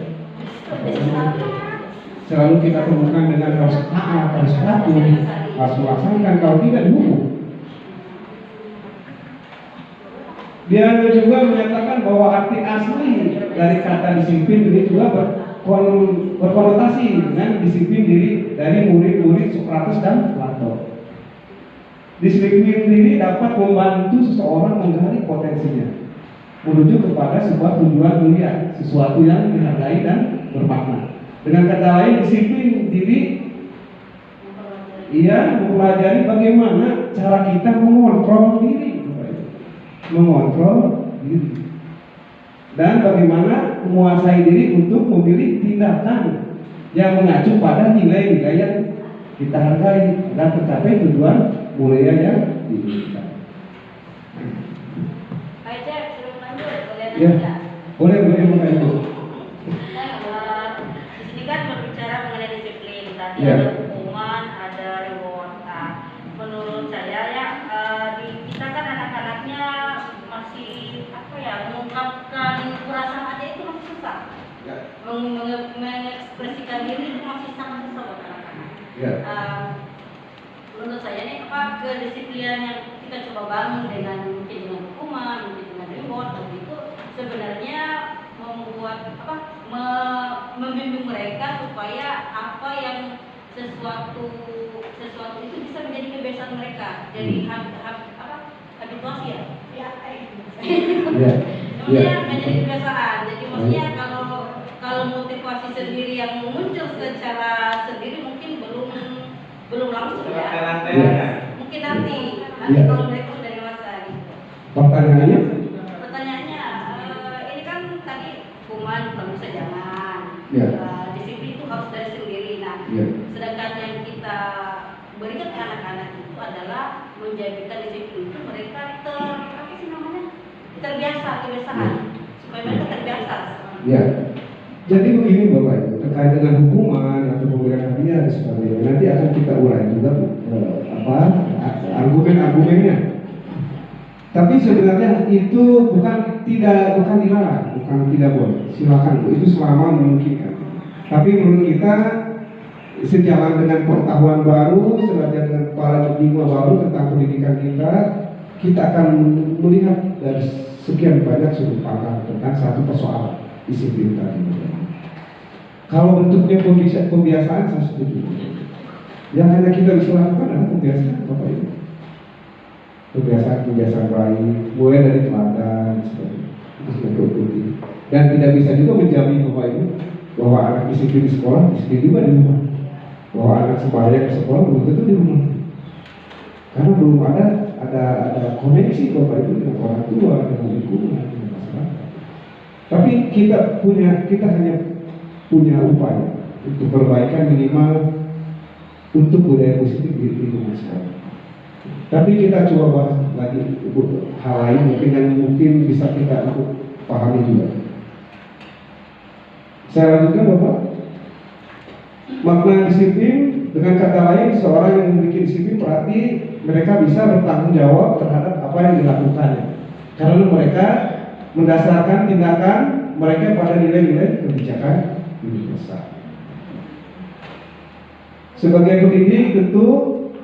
[SPEAKER 5] Selalu kita temukan dengan harus taat, harus patuh, harus melaksanakan, kalau tidak dihukum. Dia juga menyatakan bahwa arti asli dari kata disiplin ini juga berkonotasi dengan disiplin diri dari murid-murid Sokrates dan Plato. Disiplin diri dapat membantu seseorang menggali potensinya menuju kepada sebuah tujuan mulia, sesuatu yang dihargai dan bermakna. Dengan kata lain, disiplin diri ia mempelajari bagaimana cara kita mengontrol diri, dan bagaimana menguasai diri untuk memilih tindakan yang mengacu pada nilai-nilai yang kita hargai dan tercapai tujuan mulia yang diinginkan. Ya, boleh Bapak Ibu.
[SPEAKER 6] Di sini kan berbicara mengenai disiplin. Tadi
[SPEAKER 5] Ya.
[SPEAKER 6] ada hukuman, ada reward. Nah, menurut saya ya kita kan anak-anaknya masih mengungkapkan perasaan aja itu masih susah.
[SPEAKER 5] Ya.
[SPEAKER 6] Mengekspresikan diri itu masih sangat susah buat anak-anak.
[SPEAKER 5] Ya.
[SPEAKER 6] Menurut saya ini kedisiplinan yang kita coba bangun dengan mungkin dengan hukuman, mungkin dengan reward, dan itu sebenarnya membuat membimbing mereka supaya apa yang sesuatu itu bisa menjadi kebiasaan mereka, jadi habituasi ya. Maksudnya menjadi kebiasaan. Jadi maksudnya kalau motivasi sendiri yang muncul secara sendiri mungkin belum langsung ya. Mungkin nanti kalau mereka sudah dewasa gitu.
[SPEAKER 5] Pertanyaannya?
[SPEAKER 6] Pertanyaannya ini kan tadi hukuman kalau bisa jangan. Disiplin itu harus dari sendiri. Nah, sedangkan yang kita berikan ke anak-anak itu adalah menjadikan disiplin itu mereka terbiasa kebiasaan supaya mereka terbiasa.
[SPEAKER 5] Ya. Jadi begini Bapak Ibu, terkait dengan hukuman atau pemberian hadiah dan sebagainya, nanti akan kita urai juga argumen-argumennya. Tapi sebenarnya itu bukan dilarang, bukan tidak boleh. Silakan Bu, itu selama memungkinkan. Tapi menurut kita sejalan dengan pengetahuan baru, sejalan dengan paradigma baru tentang pendidikan kita akan melihat dari sekian banyak sudut pandang tentang satu persoalan disiplin tadi. Kalau bentuknya pembiasaan, saya setuju. Yang hanya kita bisa lakukan adalah pembiasaan, Bapak Ibu. Kebiasaan baik, mulai dari teladan, seperti dan tidak bisa juga menjamin Bapak Ibu bahwa anak disiplin di sekolah, disiplin juga di rumah. Bahwa anak sembahyang ke sekolah belum tentu di rumah. Karena belum ada koneksi Bapak Ibu dengan orang tua, dengan lingkungan, dengan masyarakat. Tapi kita hanya punya upaya untuk perbaikan minimal untuk budaya positif di lingkungan sekolah. Tapi kita coba bahas lagi hal lain yang mungkin bisa kita pahami juga. Saya lanjutkan Bapak. Makna disiplin dengan kata lain seorang yang memiliki disiplin berarti mereka bisa bertanggung jawab terhadap apa yang dilakukannya. Karena mereka mendasarkan tindakan mereka pada nilai-nilai kebijakan universal. Sebagai pendidik tentu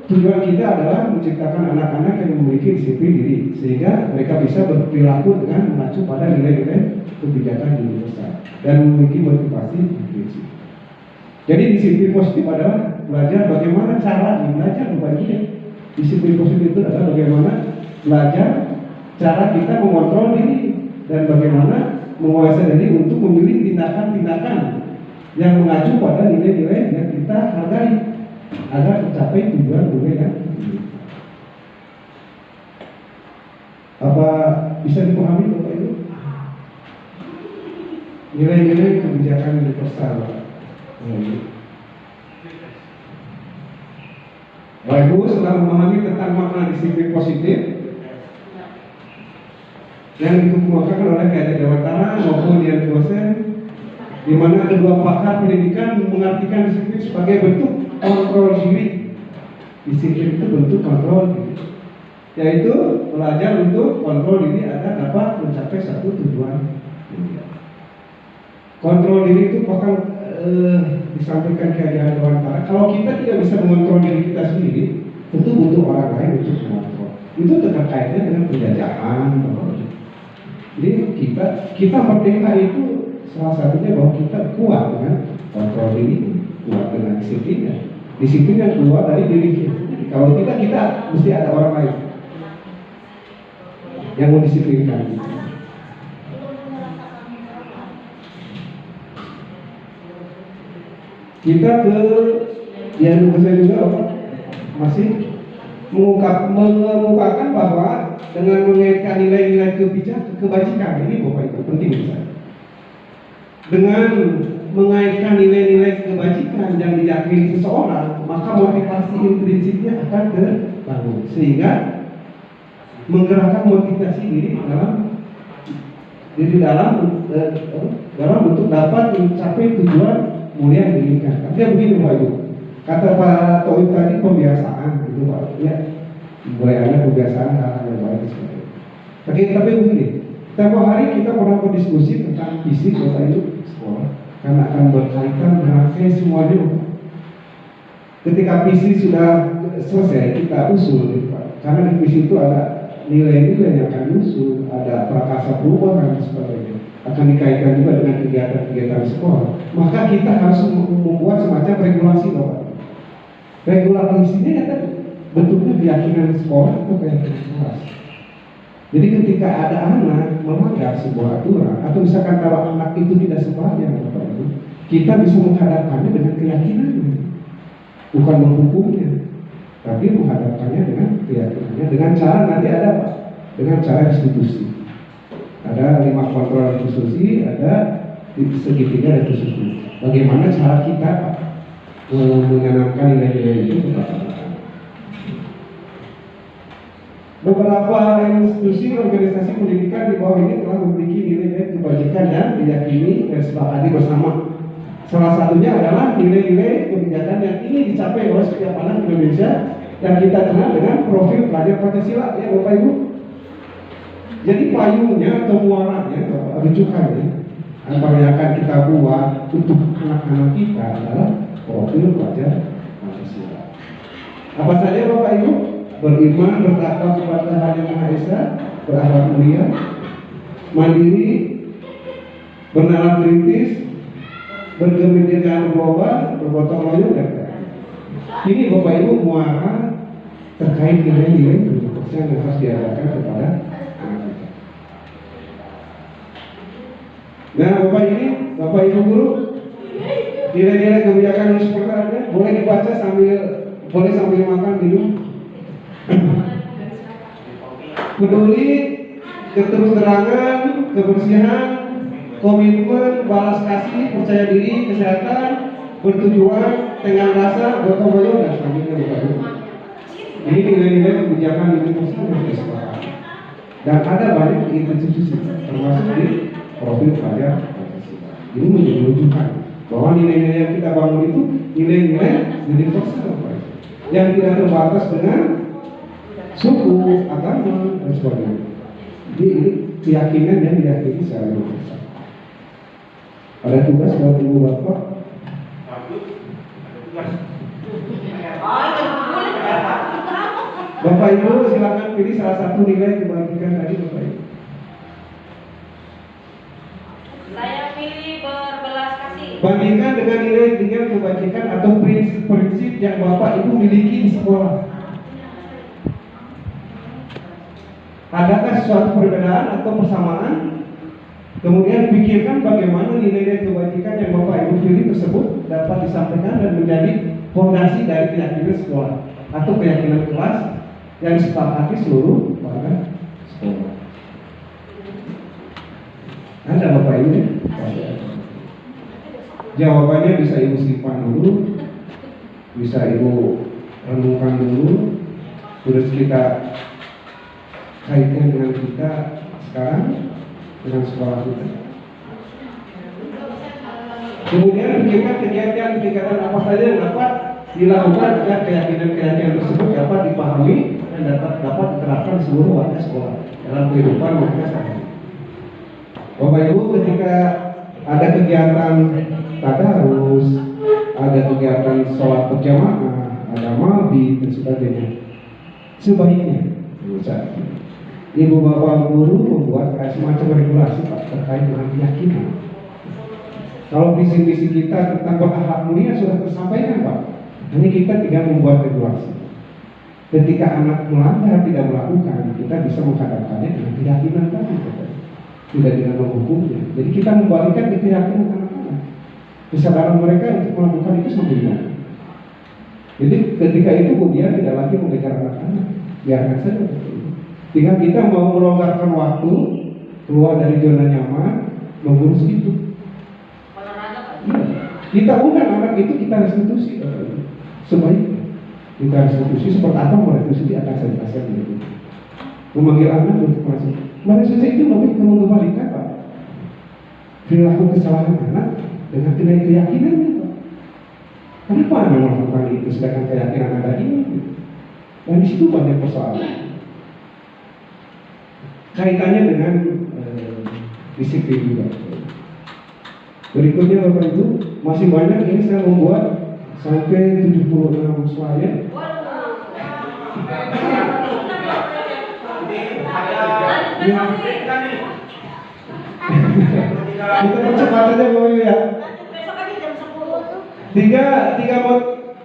[SPEAKER 5] tujuan kita adalah menciptakan anak-anak yang memiliki disiplin diri sehingga mereka bisa berperilaku dengan mengacu pada nilai-nilai kebijakan universal dan memiliki motivasi prinsip. Jadi disiplin positif adalah belajar bagaimana cara belajar bagian. Disiplin positif itu adalah bagaimana belajar cara kita mengontrol diri dan bagaimana menguasai diri untuk memilih tindakan-tindakan yang mengacu pada nilai-nilai yang kita hargai agar mencapai tujuan yang apa bisa dipahami Bapak Ibu? Nilai-nilai kebijakan universal. Bapak Ibu setelah memahami tentang makna disiplin positif yang dikemukakan oleh Kadek Dewantara maupun yang dosen, di mana kedua pakar pendidikan mengartikan disiplin sebagai bentuk kontrol diri. Disiplin itu bentuk kontrol diri, yaitu belajar untuk kontrol diri agar dapat mencapai satu tujuan. Kontrol diri itu bahkan disampaikan Kadek Dewantara, kalau kita tidak bisa mengontrol diri kita sendiri, tentu butuh orang lain untuk mengontrol. Itu terkaitnya dengan penjajahan. Jadi kita merdeka itu salah satunya bahwa kita kuat dengan kontrol diri, kuat dengan disiplinnya. Disiplin yang keluar dari diri kita. Jadi kalau kita mesti ada orang lain yang mendisiplinkan kita. Kita yang saya juga masih mengemukakan bahwa dengan mengaitkan nilai-nilai kebajikan ini Bapak Ibu penting besar. Dengan mengaitkan nilai-nilai kebajikan yang diyakini seseorang, maka motivasi intrinsipnya akan terbangun sehingga menggerakkan motivasi diri dalam untuk dapat mencapai tujuan mulia yang diinginkan. Artinya begini Bapak Ibu, kata Pak Toib tadi pembiasaan gitu Pak, ya mulai ada kebiasaan hal yang baik sebagainya. Tapi begini, tempoh hari kita pernah berdiskusi tentang fisik Bapak Ibu sekolah karena akan berkaitan dengan semuanya. Ketika visi sudah selesai kita usul Pak, karena di visi itu ada nilai-nilai yang akan diusul, ada prakasa perubahan dan sebagainya. akan dikaitkan juga dengan kegiatan-kegiatan sekolah. Maka kita harus membuat semacam regulasi, Bapak. Regulasinya ya tadi bentuknya keyakinan sekolah atau keyakinan kelas. Jadi ketika ada anak melanggar sebuah aturan atau misalkan kalau anak itu tidak sembahyang, Bapak Ibu, kita bisa menghadapkannya dengan keyakinannya, bukan menghukumnya, tapi menghadapkannya dengan keyakinannya. Dengan cara nanti ada apa? Dengan cara restitusi. Ada 5 kontrol restitusi, ada segitiga restitusi. Bagaimana cara kita menanamkan nilai-nilai itu kepada anak. Beberapa institusi organisasi pendidikan di bawah ini telah memiliki nilai-nilai kebajikan yang diyakini dan sepakati bersama. Salah satunya adalah nilai-nilai kebijakan yang ingin dicapai oleh setiap anak Indonesia yang kita kenal dengan profil pelajar Pancasila, ya Bapak Ibu. Jadi payungnya atau muaranya, rujukannya, apa yang akan kita buat untuk anak-anak kita adalah profil pelajar Pancasila. Apa saja Bapak Ibu? Beriman, bertakwa kepada Tuhan Yang Maha Esa, berakhlak mulia, mandiri, bernalar kritis, bergeming dengan berubah, bergotong royong, dan ini Bapak Ibu muara terkait nilai-nilai yang harus diarahkan kepada anak kita. Nah Bapak Ibu guru, nilai-nilai kebijakan yang seperti ada boleh dibaca sambil makan minum. Peduli, keterus-terangan, kebersihan, komitmen, balas kasih, percaya diri, kesehatan, bertujuan, tengah rasa, gotong royong, dan sebagainya. Ini nilai-nilai kebijakan institusi yang disepakati. Dan ada banyak institusi termasuk di profil pelajar Pancasila. Ini menjadi rujukan bahwa nilai-nilai yang kita bangun itu nilai-nilai universal yang tidak terbatas dengan suku, agama, dan sebagainya. Jadi ini keyakinan yang diyakini secara universal. Ada tugas buat Ibu Bapak. Bapak Ibu silakan pilih salah satu nilai kebajikan tadi Bapak Ibu.
[SPEAKER 6] Saya pilih berbelas kasih.
[SPEAKER 5] Bandingkan dengan nilai kebajikan atau prinsip-prinsip yang Bapak Ibu miliki di sekolah. Adakah suatu perbedaan atau persamaan? Kemudian pikirkan bagaimana nilai-nilai kebajikan yang Bapak Ibu pilih tersebut dapat disampaikan dan menjadi fondasi dari keyakinan sekolah atau keyakinan kelas yang disepakati seluruh warga sekolah. Ada Bapak Ibu ya? Jawabannya bisa Ibu simpan dulu, bisa Ibu renungkan dulu, terus kita kaitkan dengan kita sekarang, dengan sekolah kita. Kemudian pikirkan kegiatan apa saja yang dapat dilakukan agar keyakinan-keyakinan tersebut dapat dipahami dan dapat diterapkan seluruh warga sekolah dalam kehidupan mereka sehari-hari. Bapak Ibu, ketika ada kegiatan tadarus, ada kegiatan sholat berjamaah, ada mabit dan sebagainya, sebaiknya Ibu Bapak Guru membuat semacam regulasi Pak terkait dengan keyakinan. Kalau visi-visi kita tentang berakhlak mulia sudah tersampaikan Pak, hanya kita tinggal membuat regulasi. Ketika anak melanggar tidak melakukan, kita bisa menghadapkannya dengan keyakinan tadi, tidak dengan menghukumnya. Jadi kita membalikkan keyakinan anak-anak, kesadaran mereka untuk melakukan itu sendirian. Jadi ketika itu dia tidak lagi mengejar anak-anak, biarkan saja. Tinggal kita mau melonggarkan waktu, keluar dari zona nyaman, mengurus itu. Kita undang anak itu, kita restitusi. Sebaiknya kita restitusi seperti apa merestitusi akan saya jelaskan dulu. Memanggil anak untuk masuk. Merestitusi itu lebih mengembalikan Pak perilaku kesalahan anak dengan nilai keyakinannya Pak. Kenapa anak melakukan itu sedangkan keyakinan ada ini? Dan di situ banyak persoalan. Kaitannya dengan disiplin juga. Berikutnya Bapak Ibu, masih banyak ini saya membuat sampai 76 slide. Kita percepat saja Bapak Ibu ya.
[SPEAKER 6] Besok lagi jam 10.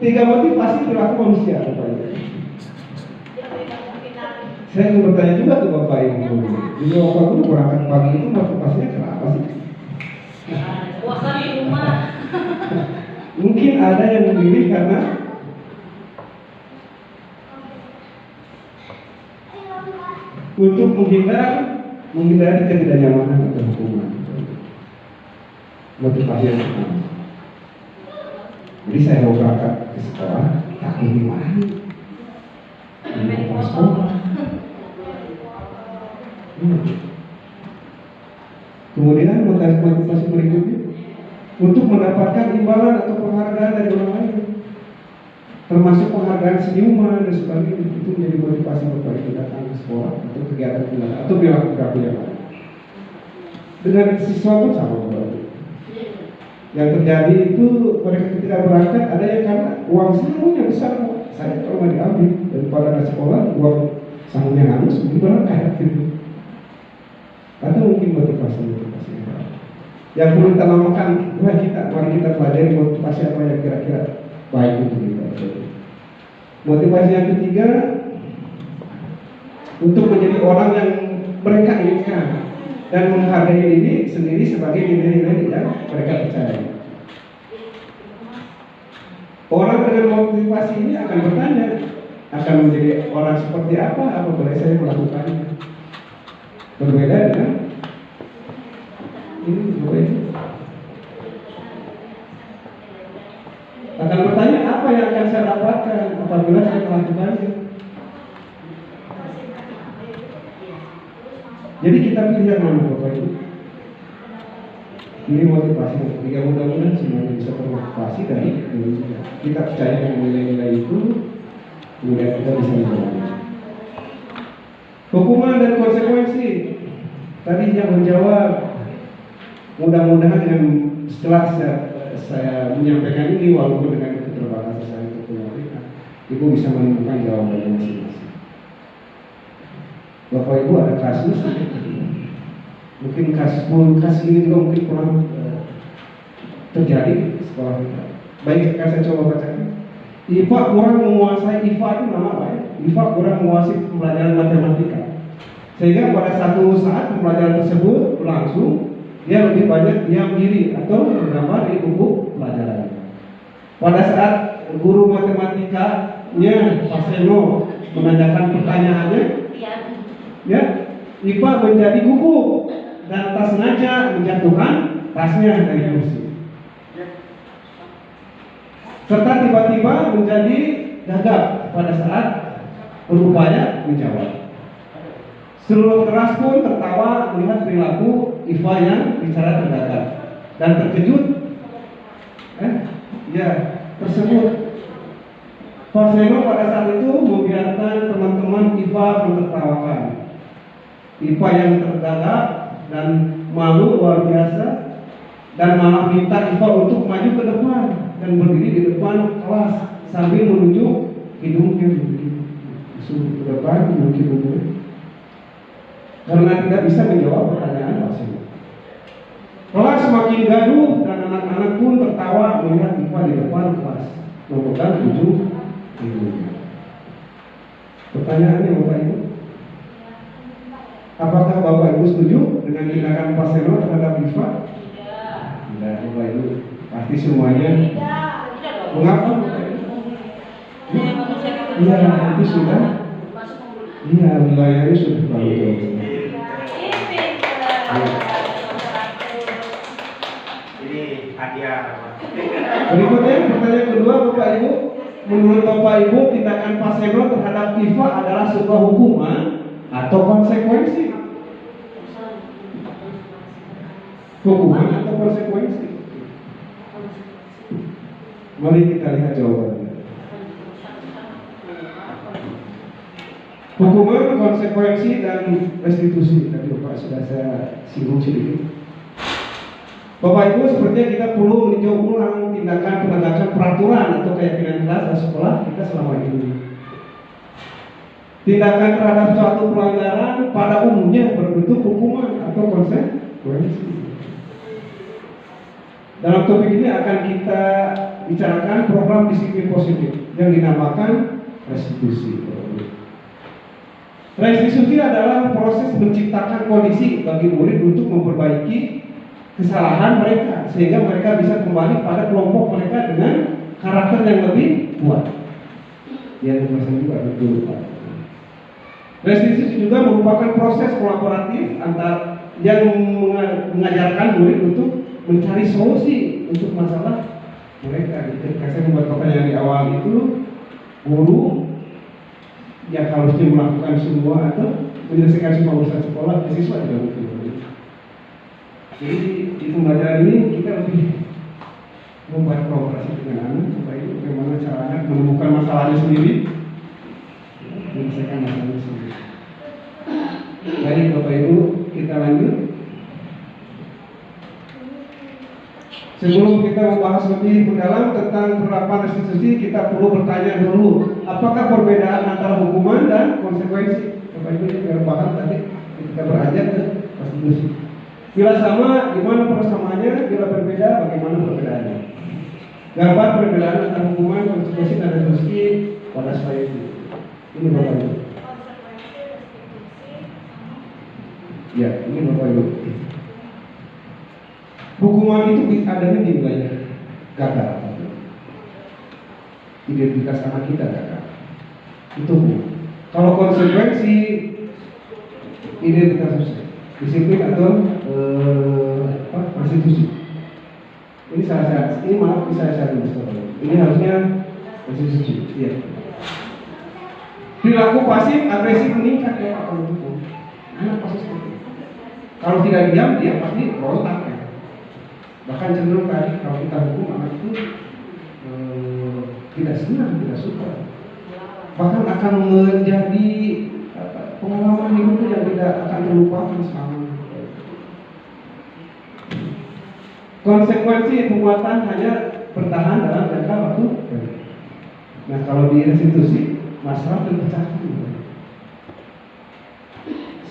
[SPEAKER 5] Tiga motivasi perilaku manusia Bapak Ibu. Saya ingin bertanya juga ke Bapak Ibu. Jadi Bapak Ibu berangkat pagi itu motivasinya kenapa sih?
[SPEAKER 6] Puasa di rumah.
[SPEAKER 5] Mungkin ada yang memilih karena untuk menghindari ketidaknyamanan atau hukuman. Motivasi yang pertama. Jadi saya mau berangkat ke sekolah, tak ingin lagi. Mau sekolah. Kemudian motivasi berikutnya untuk mendapatkan imbalan atau penghargaan dari orang lain, termasuk penghargaan senyuman dan sebagainya. Itu menjadi motivasi Bapak Ibu datang ke sekolah atau kegiatan atau perilaku yang lain. Dengan siswa pun sama Bapak Ibu. Yang terjadi itu mereka tidak berangkat, ada yang karena uang sangunya besar, saya kalau mau diambil daripada ke sekolah uang sangunya hangus, mungkin berangkat gitu. Atau mungkin motivasi yang perlu kita namakan, mari kita pelajari motivasi apa yang kira-kira baik untuk kita. Motivasi yang ketiga, untuk menjadi orang yang mereka inginkan dan menghargai diri sendiri sebagai nilai-nilai yang mereka percaya. Orang dengan motivasi ini akan bertanya, akan menjadi orang seperti apa boleh saya melakukannya. Berbeda dengan ini Bapak Ibu. Akan bertanya apa yang akan saya dapatkan apabila saya melakukannya. Jadi kita pilih yang mana Bapak Ibu? Ini motivasi. Jika mudah-mudahan semuanya bisa termotivasi dari kita percaya dengan nilai-nilai itu, kemudian kita bisa menjalannya. Hukuman dan konsekuensi. Tadi yang menjawab, mudah-mudahan dengan setelah saya menyampaikan ini, walaupun dengan keterbatasan saya untuk menyampaikan, Ibu bisa menemukan jawabannya masing-masing. Bapak Ibu ada kasus, mungkin kasus ini juga mungkin kurang terjadi di sekolah kita. Baik, akan saya coba bacakan. IPA kurang menguasai, IPA itu nama apa ya? IPA kurang menguasai pembelajaran matematika, sehingga pada satu saat pembelajaran tersebut berlangsung, dia lebih banyak diam diri atau menggambar di buku pelajaran. Pada saat guru matematikanya Pak Seno menanyakan pertanyaannya, ya, IPA menjadi gugup dan tak sengaja menjatuhkan tasnya dari kursi, serta tiba-tiba menjadi gagap pada saat berupaya menjawab. Seluruh kelas pun tertawa melihat perilaku Iva yang bicara tergagap dan terkejut. Tersebut. Pak Seno pada saat itu membiarkan teman-teman Iva menertawakan. Iva yang tergagap dan malu luar biasa dan malah minta Iva untuk maju ke depan dan berdiri di depan kelas sambil menunjuk hidungnya ke depan, mungkin karena tidak bisa menjawab pertanyaan Pak Seno. Kelas semakin gaduh dan anak-anak pun tertawa melihat Iva di depan kelas memegang ujung hidungnya. Pertanyaannya Bapak Ibu, apakah Bapak Ibu setuju dengan tindakan Pak Seno terhadap Iva? Tidak, Bapak Ibu pasti semuanya. Mengapa Bapak Ibu? Iya, itu sudah. Iya, wilayahnya sudah terlalu jauh.
[SPEAKER 7] Jadi hadiah.
[SPEAKER 5] Berikutnya pertanyaan kedua Bapak Ibu, menurut Bapak Ibu tindakan Pak Seno terhadap Iva adalah sebuah hukuman atau konsekuensi? Hukuman atau konsekuensi? Mari kita lihat jawabannya. Hukuman, konsekuensi, dan restitusi. Tadi Bapak sudah saya singgung sedikit. Bapak Ibu, sepertinya kita perlu meninjau ulang tindakan penegakan peraturan atau keyakinan kelas dan sekolah kita selama ini. Tindakan terhadap suatu pelanggaran pada umumnya berbentuk hukuman atau konsekuensi. Dalam topik ini akan kita bicarakan program disiplin positif yang dinamakan restitusi. Restitusi adalah proses menciptakan kondisi bagi murid untuk memperbaiki kesalahan mereka sehingga mereka bisa kembali pada kelompok mereka dengan karakter yang lebih kuat. Yang berasal juga betul. Restitusi juga merupakan proses kolaboratif antar yang mengajarkan murid untuk mencari solusi untuk masalah mereka. Ketika saya membuat pertanyaan di awal itu, guru yang harusnya melakukan semua atau menyelesaikan semua urusan sekolah, siswa tidak mungkin. Jadi di pembelajaran ini kita lebih membuat kolaborasi dengan anak supaya bagaimana caranya menemukan masalahnya sendiri, menyelesaikan masalahnya sendiri. Baik Bapak Ibu, kita lanjut. Sebelum kita membahas lebih mendalam tentang penerapan restitusi, kita perlu bertanya dulu, apakah perbedaan antara hukuman dan konsekuensi? Bapak Ibu yang bahas tadi kita beranjak ke restitusi. Bila sama, di mana persamaannya? Bila berbeda, bagaimana perbedaannya? Gambar perbedaan antara hukuman, konsekuensi dan restitusi pada slide ini. Ini Bapak Ibu. Ya, ini Bapak Ibu. Hukuman itu adanya di wilayah gagal. Identitas anak kita gagal. Itu hukum. Kalau konsekuensi identitas sosial, disiplin atau restitusi. Ini ini maaf saya ini harusnya restitusi. Iya. Perilaku pasif agresif meningkat ya Pak Hukum. Anak pasti seperti itu. Kalau tidak diam, dia pasti berontak ya. Bahkan cenderung tadi kalau kita hukum anak itu tidak senang, tidak suka. Bahkan akan menjadi pengalaman hidup yang tidak akan terlupakan selama. Konsekuensi penguatan hanya bertahan dalam jangka waktu. Nah kalau di restitusi masalah terpecahkan.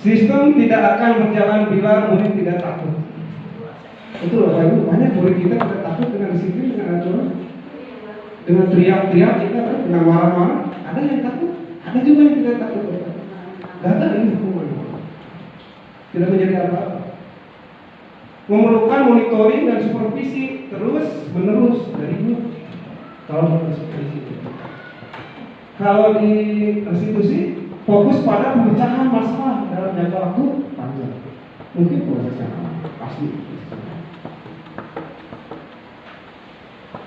[SPEAKER 5] Sistem tidak akan berjalan bila murid tidak takut. Betul Bapak Ibu, banyak murid kita tidak takut dengan disiplin, dengan aturan, dengan teriak-teriak kita, dengan marah-marah. Ada yang takut, ada juga yang tidak takut. Data ini hukuman, tidak menjadi apa-apa. Memerlukan monitoring dan supervisi terus menerus dari guru. Kalau di restitusi fokus pada pemecahan masalah dalam jangka waktu panjang. Mungkin prosesnya pasti.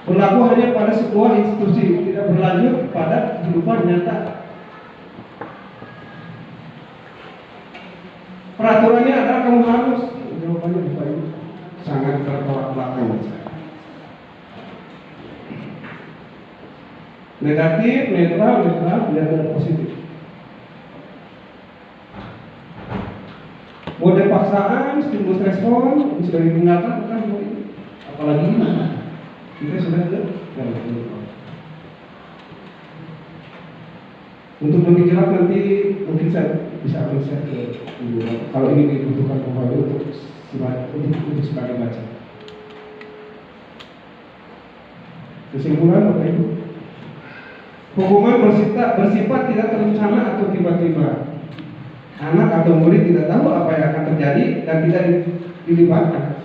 [SPEAKER 5] Berlaku hanya pada sebuah institusi, tidak berlanjut pada kehidupan nyata. Peraturannya adalah kamu harus. Jawabannya Bapak Ibu sangat bertolak belakang. Negatif, netral, tidak ada positif. Mode paksaan, stimulus respon sudah ditinggalkan kan, apalagi ini kita sudah ke untuk lebih jelas nanti mungkin saya bisa share ke Ibu kalau ini dibutuhkan Bapak Ibu untuk sebagai baca. Kesimpulan Bapak Ibu, hukuman bersifat tidak terencana atau tiba-tiba. Anak atau murid tidak tahu apa yang akan terjadi dan tidak dilibatkan.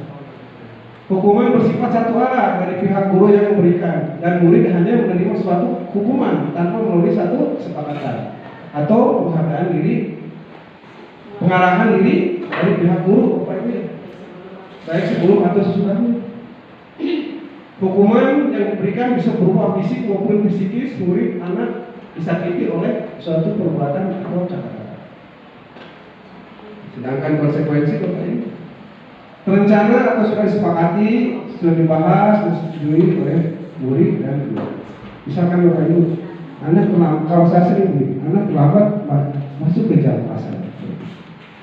[SPEAKER 5] Hukuman bersifat satu arah dari pihak guru yang memberikan, dan murid hanya menerima suatu hukuman tanpa melalui satu kesepakatan atau penghargaan diri, pengarahan diri dari pihak guru, baik sebelum atau sesudahnya. Hukuman yang diberikan bisa berupa fisik maupun psikis murid anak disakiti oleh suatu perbuatan atau catatan. Sedangkan konsekuensi Bapak Ibu terencana atau sudah disepakati, sudah dibahas, disetujui oleh murid dan guru. Misalkan Bapak Ibu, anak kalau saya sering begini, anak terlambat masuk ke jam asal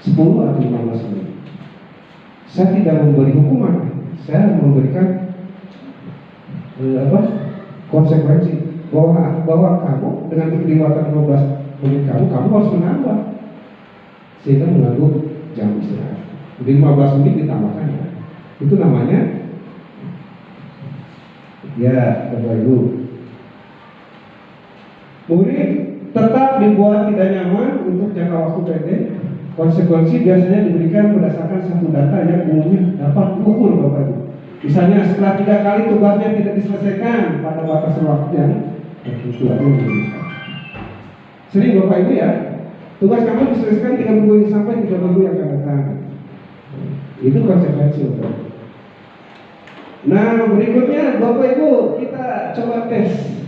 [SPEAKER 5] 10 atau 15 menit. Saya tidak memberi hukuman, saya memberikan konsekuensi bahwa kamu dengan keterlibatan 15 menit kamu harus menambah sehingga mengganggu jam istirahat. 15 menit ditambahkan ya. Itu namanya ya Bapak Ibu. Murid tetap dibuat tidak nyaman untuk jangka waktu pendek. Konsekuensi biasanya diberikan berdasarkan satu data yang umumnya dapat diukur Bapak Ibu. Misalnya setelah 3 kali tugasnya tidak diselesaikan pada batas waktu yang tertentu atau diberikan. Sering Bapak Ibu ya, tugas kamu diselesaikan 3 minggu sampai 3 minggu yang akan datang. Itu konsekuensi Bapak Ibu. Nah berikutnya Bapak Ibu kita coba tes.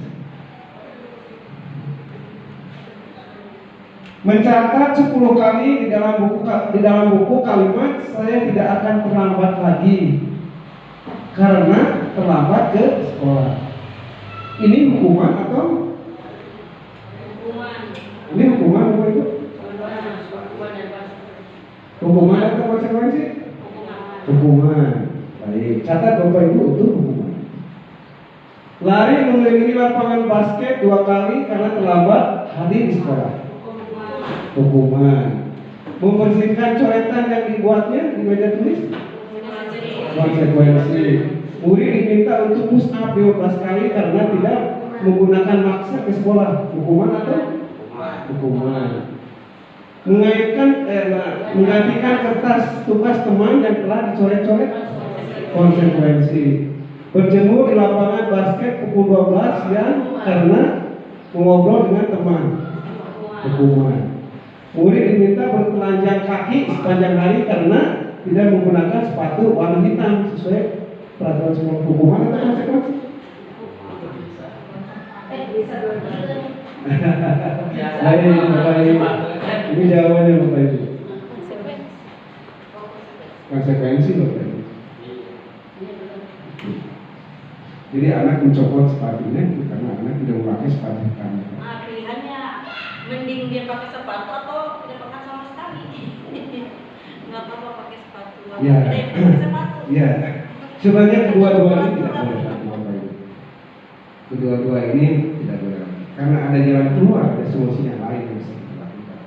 [SPEAKER 5] Mencatat 10 kali di dalam buku kalimat saya tidak akan terlambat lagi karena terlambat ke sekolah. Ini hukuman atau? Ini hukuman Bapak Ibu? Hukuman atau konsekuensi? Hukuman. Baik, catat Bapak Ibu itu hukuman. Lari mengelilingi lapangan basket 2 kali karena terlambat hadir di sekolah. Hukuman. Membersihkan coretan yang dibuatnya di meja tulis. Konsekuensi. Murid diminta untuk push up 15 kali karena tidak menggunakan maksa ke sekolah. Hukuman atau? Hukuman. Menggantikan kertas tugas teman yang telah dicoret-coret. Konsekuensi. Berjemur di lapangan basket pukul 12 siang karena mengobrol dengan teman. Hukuman. Murid diminta bertelanjang kaki sepanjang hari karena tidak menggunakan sepatu warna hitam sesuai peraturan sekolah. Hukuman atau konsekuensi? Ini jawabannya Bapak Ibu. Konsekuensi Bapak Ibu. Jadi anak mencopot sepatunya karena anak tidak memakai sepatu hitam.
[SPEAKER 6] Nah, pilihannya mending dia pakai sepatu atau tidak pakai sama sekali. Nggak apa-apa pakai sepatu.
[SPEAKER 5] Ya.
[SPEAKER 6] Pakai sepatu.
[SPEAKER 5] Ya. Sebenarnya kedua-dua ini tidak boleh Bapak Ibu. Kedua-dua ini tidak boleh. Karena ada jalan keluar, ada solusi yang lain yang bisa kita lakukan.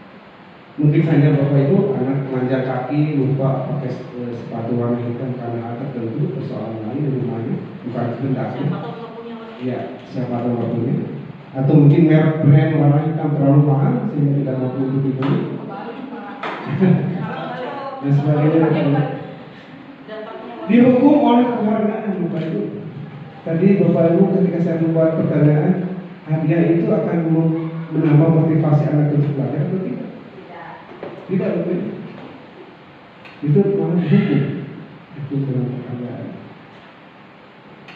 [SPEAKER 5] Mungkin saja Bapak Ibu anak melanja kaki lupa pakai sepatu warna hitam karena ada tertentu persoalan lain di rumahnya, bukan hendaknya. Iya, siapa tahu nggak punya. Atau mungkin merek brand warna hitam terlalu mahal sehingga tidak mampu untuk dibeli. Dan sebagainya. Dihukum oleh penghargaan Bapak Ibu. Tadi Bapak Ibu ketika saya membuat pertanyaan, hadiah itu akan menambah motivasi anak untuk belajar atau tidak? Tidak Bapak Ibu. Itu malah dihukum. Hukum dengan penghargaan.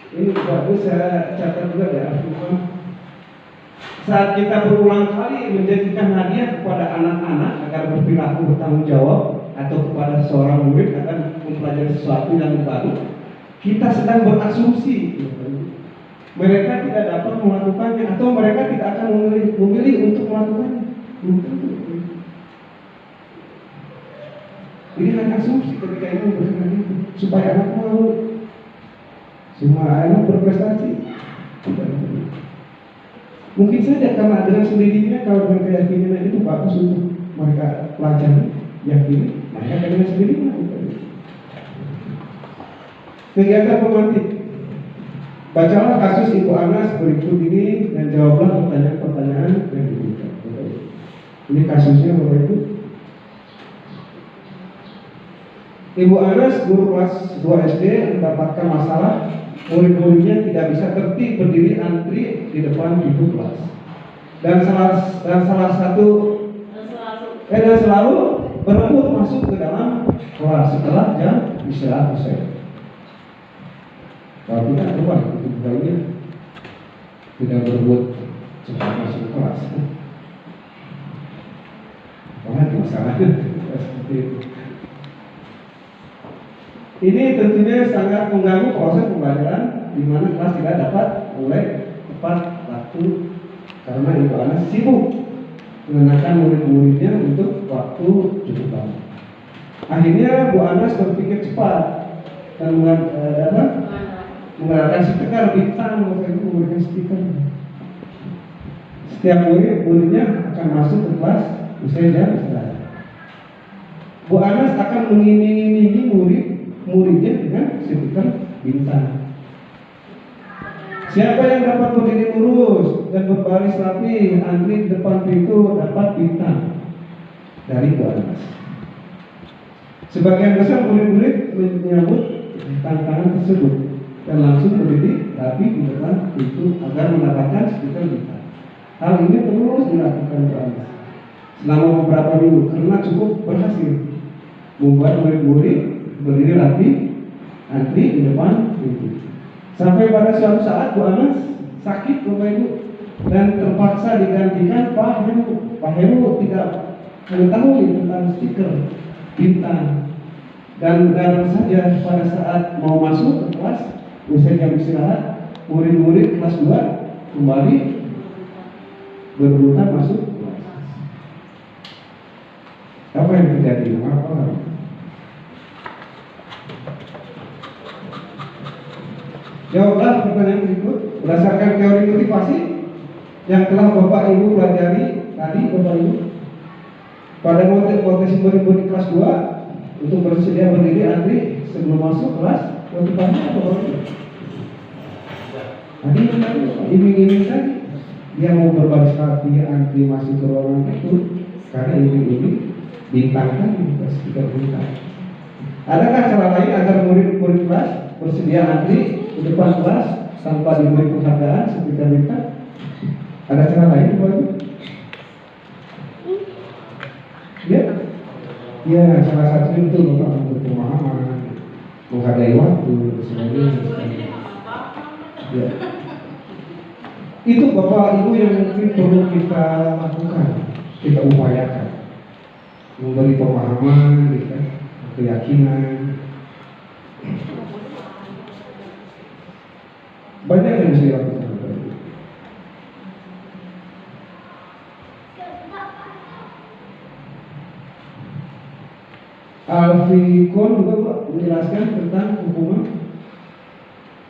[SPEAKER 5] Ini Bapak Ibu saya catat juga di Al-Quran. Saat kita berulang kali menjanjikan hadiah kepada anak-anak agar berperilaku bertanggung jawab atau kepada seorang murid akan mempelajari sesuatu yang baru, kita sedang berasumsi mereka tidak dapat melakukannya atau mereka tidak akan memilih untuk melakukannya. Ini hanya asumsi ketika ini memberikan itu supaya anak mau. Semua anak berprestasi. Mungkin saja karena dengan sendirinya kalau dengan keyakinan itu bagus untuk mereka pelajari, yakini, mereka dengan sendirinya. Kegiatan pemantik. Bacalah kasus Ibu Anas berikut ini dan jawablah pertanyaan-pertanyaan yang diberikan. Ini kasusnya Bapak Ibu. Ibu Anas guru kelas 2 SD mendapatkan masalah murid-muridnya tidak bisa tertib berdiri antri di depan pintu kelas. Dan selalu berebut masuk ke dalam kelas setelah jam istirahat usai. Kalau tidak keluar itu bukannya tidak berebut cepat masuk kelas. Wah, masalahnya seperti itu. Ini tentunya sangat mengganggu proses pembelajaran di mana kelas tidak dapat mulai tepat waktu karena Ibu Anas sibuk mengenakan murid-muridnya untuk waktu cukup lama. Akhirnya Bu Anas berpikir cepat dan menggunakan stiker bintang untuk memberikan stiker. Setiap muridnya akan masuk ke kelas usai jam istirahat. Bu Anas akan mengiming-imingi muridnya dengan sebutan bintang. Siapa yang dapat berdiri lurus dan berbaris rapi antri di depan pintu dapat bintang dari Bu Anas. Sebagian besar murid-murid menyambut tantangan tersebut dan langsung berdiri rapi di depan pintu agar mendapatkan stiker bintang. Hal ini terus dilakukan Bu Anas selama beberapa minggu karena cukup berhasil membuat murid-murid berdiri rapi antri di depan pintu. Sampai pada suatu saat Bu Anas sakit Bapak Ibu dan terpaksa digantikan Pak Heru. Pak Heru tidak mengetahui tentang stiker bintang dan baru saja pada saat mau masuk ke kelas usai jam istirahat, murid-murid kelas 2 kembali berebutan masuk kelas. Apa yang terjadi? Apa? Jawablah pertanyaan berikut berdasarkan teori motivasi yang telah Bapak Ibu pelajari tadi Bapak Ibu. Pada motivasi murid-murid kelas 2 untuk bersedia berdiri antri sebelum masuk kelas, motivasi apa Bapak Ibu? Tadi iming-iming tadi dia mau berbaris rapi antri masuk ke ruangan itu karena iming-iming bintang tadi, stiker bintang. Adakah cara lain agar murid-murid kelas bersedia antri di depan kelas tanpa diberi penghargaan seperti bintang? Ada cara lain Bapak? Ya, ya salah satu itu Bapak untuk pemahaman, menghargai waktu, sebagainya. Ya. Itu Bapak Ibu yang mungkin perlu kita lakukan, kita upayakan, memberi pemahaman, keyakinan. Banyak yang bisa dilakukan. Al-Fiqhun juga menjelaskan tentang hukuman.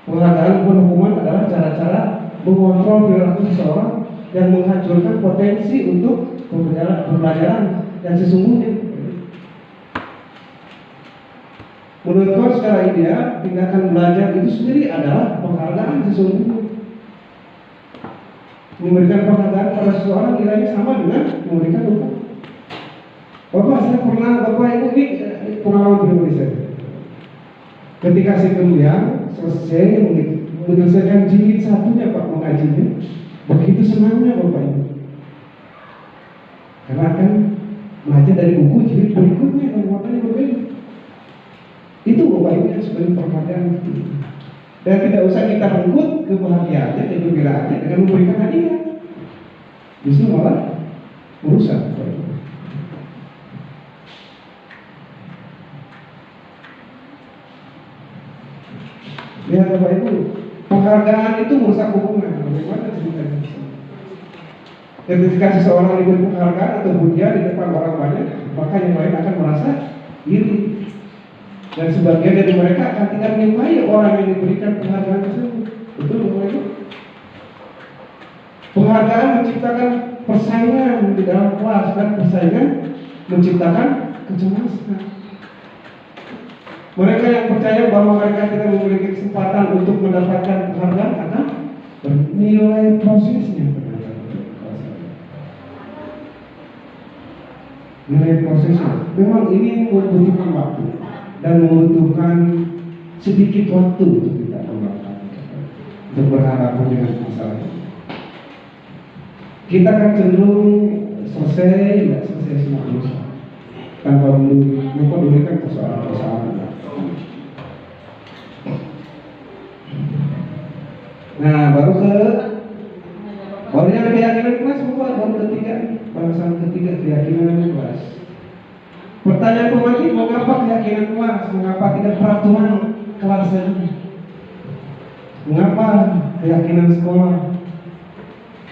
[SPEAKER 5] Penghargaan hukuman adalah cara-cara mengontrol perilaku seseorang yang menghancurkan potensi untuk pembelajaran yang sesungguhnya. Menurut Kau secara ideal, tindakan belajar itu sendiri adalah penghargaan sesungguhnya. Memberikan penghargaan pada seseorang kiranya sama dengan memberikan upah. Bapak, saya pernah, Bapak Ibu, ini pengalaman pribadi saya. Ketika saya kuliah, selesai menyelesaikan jilid satunya Pak mengajinya, begitu senangnya Bapak Ibu. Karena kan belajar dari buku jilid berikutnya yang maknanya berbeda. Itu Bapak Ibu yang sebagai penghargaan itu. Dan tidak usah kita renggut kebahagiaannya dan kegembiraannya dengan memberikan hadiah. Justru malah merusak Bapak Ibu. Lihat Bapak Ibu, penghargaan itu merusak hubungan. Bagaimana ceritanya? Ketika seseorang diberi penghargaan atau pujian di depan orang banyak, maka yang lain akan merasa iri. Dan sebagian dari mereka akan tidak menyukai orang yang diberikan penghargaan tersebut. Betul Bapak Ibu? Penghargaan menciptakan persaingan di dalam kelas dan persaingan menciptakan kecemasan. Mereka yang percaya bahwa mereka tidak memiliki kesempatan untuk mendapatkan penghargaan akan bernilai prosesnya. Nilai prosesnya. Memang ini membutuhkan waktu dan membutuhkan sedikit waktu untuk kita melakukan, untuk berhadapan dengan masalah ini. Kita akan cenderung selesai, tidak selesai semua masalah tanpa mempedulikan persoalan-persoalan. Nah, barunya keyakinan kelas baru ketiga, bahasan ketiga keyakinan kelas. Pertanyaan pemati, mengapa keyakinan kelas? Mengapa tidak peraturan kelas saja? Mengapa keyakinan sekolah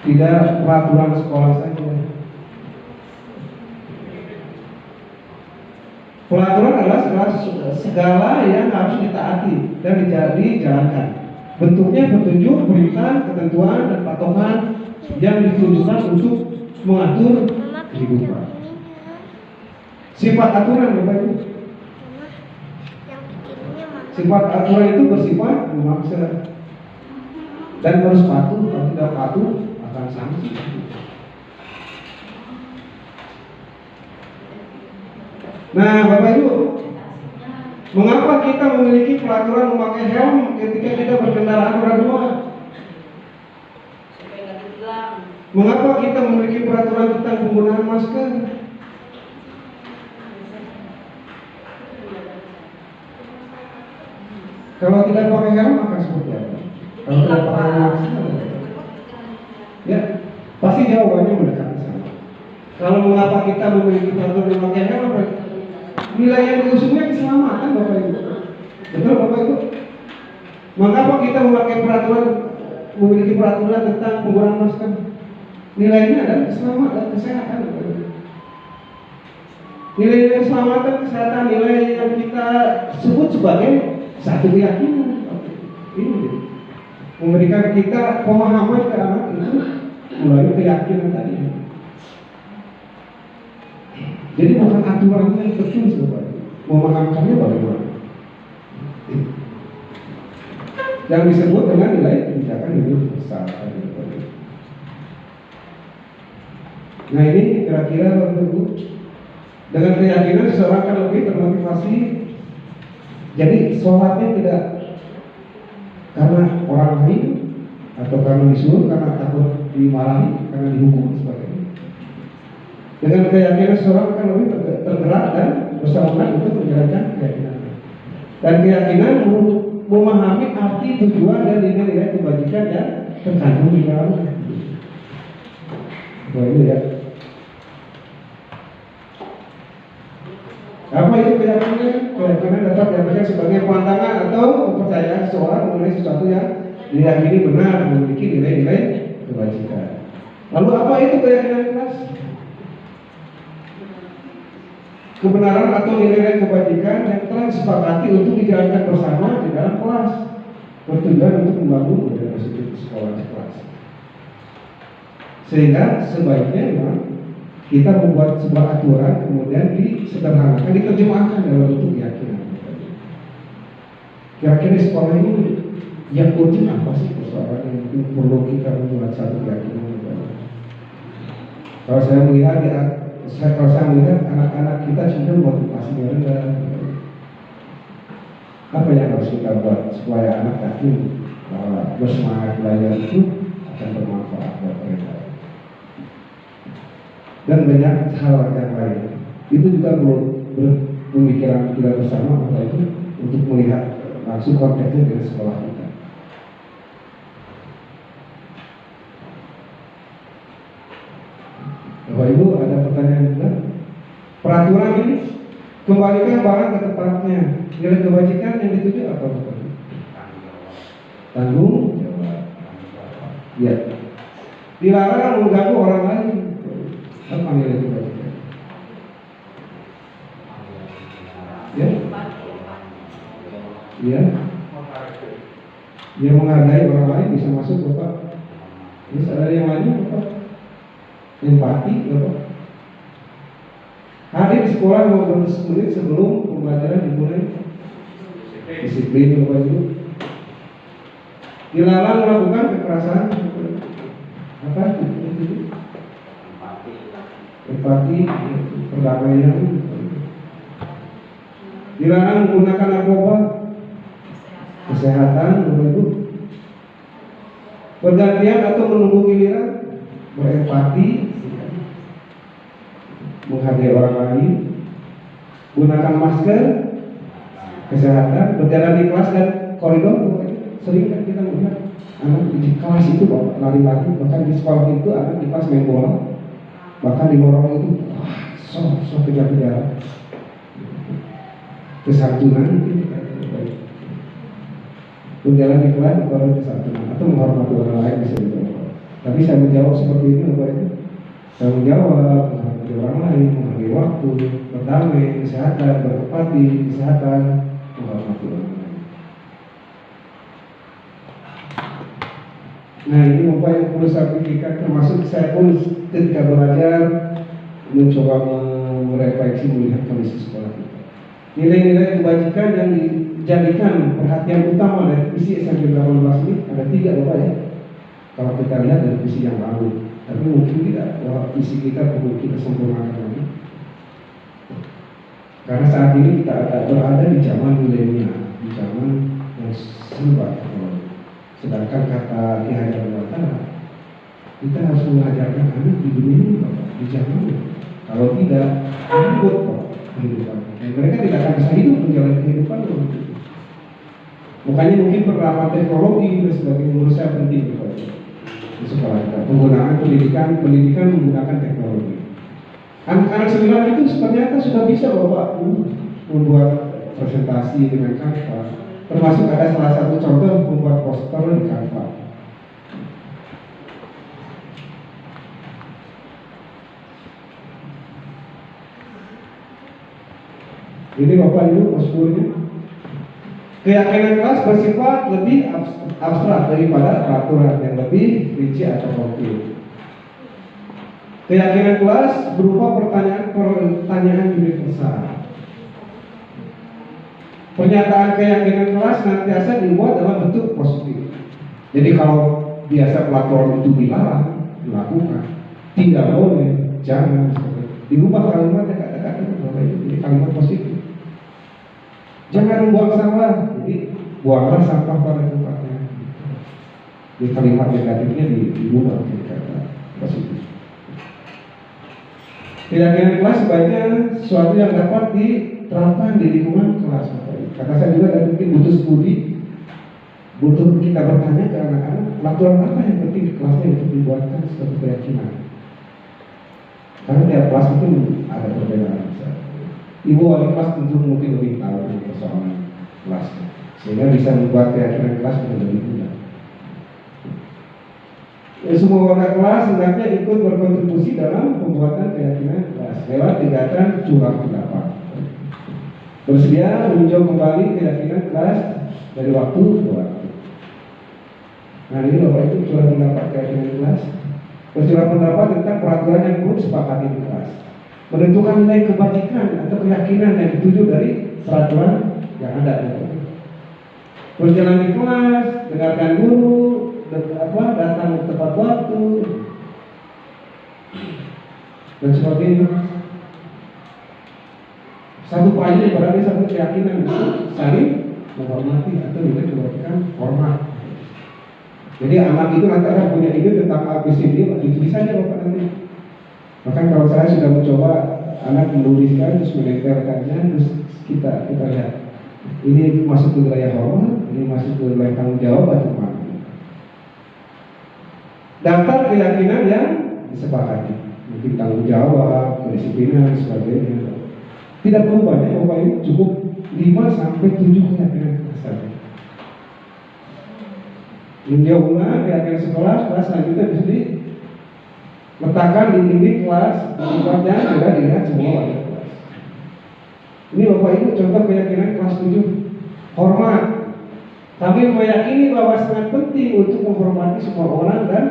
[SPEAKER 5] tidak peraturan sekolah saja? Peraturan adalah segala yang harus ditaati dan dijalankan. Bentuknya petunjuk, perintah, ketentuan, dan patokan yang ditujukan untuk mengatur kehidupan. Sifat aturan Bapak Ibu. Sifat aturan itu bersifat memaksa dan harus patuh. Kalau tidak patuh akan sanksi. Nah, Bapak Ibu, mengapa kita memiliki peraturan memakai helm ketika kita berkendaraan roda 2? Mengapa kita memiliki peraturan tentang penggunaan masker? Kalau tidak pakai helm akan seperti apa? Kalau tidak pakai masker, ya pasti jawabannya mendekati sama. Kalau mengapa kita memiliki peraturan memakai helm? Nilai yang diusungnya keselamatan Bapak Ibu. Betul Bapak Ibu? Mengapa kita memiliki peraturan tentang penggunaan masker? Nilainya adalah keselamatan dan kesehatan. Nilai keselamatan, kesehatan, nilai yang kita sebut sebagai satu keyakinan. Ini memberikan kita pemahaman ke anak itu melalui keyakinan tadi. Jadi bukan aturannya yang penting sebenarnya, memahamkannya bagaimana. Yang disebut dengan nilai kebijakan hidup besar. Nah ini kira-kira dengan keyakinan seseorang akan lebih termotivasi. Jadi sholatnya tidak karena orang lain atau karena disuruh, karena takut dimarahi, karena dihukum sebagainya. Dengan keyakinan seseorang akan lebih tergerak dan bersemangat untuk menjalankan keyakinan. Dan keyakinan memahami arti, tujuan dan nilai-nilai kebajikan yang terkandung di dalamnya. Baik ya. Apa itu keyakinan? Keyakinan dapat diartikan sebagai pandangan atau kepercayaan seseorang mengenai sesuatu yang diyakini benar, memiliki nilai-nilai kebajikan. Lalu apa itu keyakinan kelas? Kebenaran atau nilai-nilai kebajikan yang telah disepakati untuk dijalankan bersama di dalam kelas, bertujuan untuk membangun budaya positif di sekolah kelas. Sehingga sebaiknya memang kita membuat sebuah aturan, kemudian disederhanakan, diterjemahkan dalam bentuk keyakinan. Kira-kira di sekolah ini yang urgent apa sih persoalan yang perlu kita membuat satu keyakinan? Kalau saya melihat anak-anak kita cenderung motivasinya rendah. Apa yang harus kita buat supaya anak yakin bahwa bersemangat belajar itu akan bermanfaat buat mereka? Dan banyak hal yang lain. Itu juga perlu pemikiran kita bersama Bapak Ibu untuk melihat langsung konteksnya dari sekolah kita. Bapak Ibu ada pertanyaan juga? Peraturan ini kembalikan barang ke tempatnya. Nilai kebajikan yang dituju apa Bapak Ibu? Tanggung jawab. Ya. Dilarang mengganggu orang lain. Apa nilai kebajikan? Ya. Ya. Dia menghargai orang lain bisa masuk Bapak. Terus ada yang lainnya Bapak? Empati Bapak. Hadir di sekolah 15 menit sebelum pembelajaran dimulai. Disiplin Bapak Ibu. Dilarang melakukan kekerasan. Apa itu? Empati, perdamaian. Dilarang menggunakan narkoba. Kesehatan Bapak Ibu. Pergantian atau menunggu giliran. Berempati, menghargai orang lain, gunakan masker, kesehatan, berjalan di kelas dan koridor. Sering kan kita melihat anak di kelas itu lari-lari, bahkan di sekolah itu anak di kelas main bola, bahkan di lorong itu so kejar-kejaran, kesantunan, berjalan di kelas atau kesantunan atau menghormati orang lain bisa dibawa. Tapi saya menjawab seperti ini Bapak Ibu. Saya menjawab menghargai orang lain, menghargai waktu, berdamai, kesehatan, berempati, kesehatan, menghormati orang lain. Nah ini Bapak yang perlu saya pikirkan, termasuk saya pun ketika belajar mencoba mau refleksi melihat kondisi sekolah kita. Nilai-nilai kebajikan yang dijadikan perhatian utama dari visi SMP 18 ini ada 3 Bapak ya. Kalau kita lihat dari visi yang lalu, tapi mungkin tidak bahwa visi kita perlu kita sempurnakan lagi. Karena saat ini kita berada di zaman milenial, di zaman yang serba teknologi. Sedangkan kata Ki Hajar Dewantara, kita harus mengajarkan anak di dunia ini Bapak, di zaman ini. Kalau tidak, ribut Pak kehidupan. Dan mereka tidak akan bisa hidup menjalani kehidupan nanti. Makanya mungkin penerapan teknologi dan sebagainya menurut saya penting Bapak di sekolah kita. Penggunaan pendidikan menggunakan teknologi. Anak-anak sembilan itu ternyata sudah bisa Bapak membuat presentasi dengan Canva. Termasuk ada salah satu contoh membuat poster di Canva. Ini Bapak Ibu posturnya. Keyakinan kelas bersifat lebih abstrak daripada peraturan yang lebih rinci atau konkret. Keyakinan kelas berupa pertanyaan universal. Pernyataan keyakinan kelas senantiasa dibuat dalam bentuk positif. Jadi kalau biasa peraturan itu dilarang, dilakukan, tidak boleh, jangan, dirubah kalimatnya kata-kata Bapak Ibu jadi kalimat positif. Jangan membuang sampah, jadi buanglah sampah pada tempatnya. Di kalimat negatifnya dirubah menjadi kata positif. Keyakinan kelas sebaiknya sesuatu yang dapat diterapkan di lingkungan kelas. Kata saya juga dan mungkin butuh studi, butuh kita bertanya ke anak-anak, peraturan apa yang penting di kelasnya untuk dibuatkan suatu keyakinan. Karena tiap kelas itu ada perbedaan. Ibu wali kelas tentu mungkin lebih tahu persoalan kelasnya, sehingga bisa membuat keyakinan kelas menjadi lebih mudah. Semua warga kelas hendaknya ikut berkontribusi dalam pembuatan keyakinan kelas lewat kegiatan curah pendapat. Bersedia meninjau kembali keyakinan kelas dari waktu ke waktu. Nah ini Bapak itu curah pendapat keyakinan kelas. Bercurah pendapat tentang peraturan yang perlu disepakati di kelas. Menentukan nilai kebajikan atau keyakinan yang dituju dari peraturan yang ada. Berjalan di kelas, dengarkan guru, datang tepat waktu dan sebagainya. Satu poinnya berarti satu keyakinan saling menghormati atau nilai kebajikan hormat. Jadi anak itu nanti akan punya ide tentang ABCD, ditulis saja Bapak nanti. Bahkan kalau saya sudah mencoba anak menuliskan terus menempelkannya, terus kita lihat ini masuk ke wilayah hormat, ini masuk ke wilayah tanggung jawab atau mana. Daftar keyakinan yang disepakati, mungkin tanggung jawab, kedisiplinan, dan sebagainya. Tidak perlu banyak, Bapak Ibu, cukup 5 sampai 7 keyakinan saja. Meninjau ulang keyakinan sekolah, kelas selanjutnya bisa diletakkan di dinding kelas, tempatnya juga dilihat semua warga kelas. Ini Bapak Ibu contoh keyakinan kelas 7, hormat. Kami meyakini bahwa sangat penting untuk menghormati semua orang dan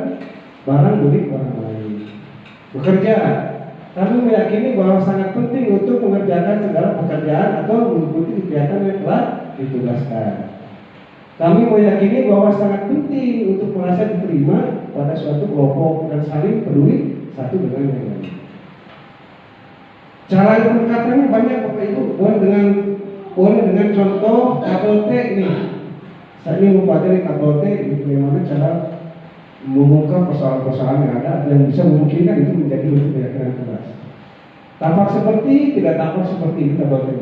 [SPEAKER 5] barang milik orang lain. Bekerja, kami meyakini bahwa sangat penting untuk mengerjakan segala pekerjaan atau mengikuti kegiatan yang telah ditugaskan. Kami meyakini bahwa sangat penting untuk merasa diterima pada suatu kelompok dan saling peduli satu dengan yang lain. Cara pendekatannya banyak Bapak Ibu, boleh dengan contoh tabel T ini. Saya ingin mempelajari tabel T, bagaimana cara mengungkap persoalan-persoalan yang ada yang bisa memungkinkan itu menjadi bentuk keyakinan kelas. Tampak seperti, tidak tampak seperti ini tabel T.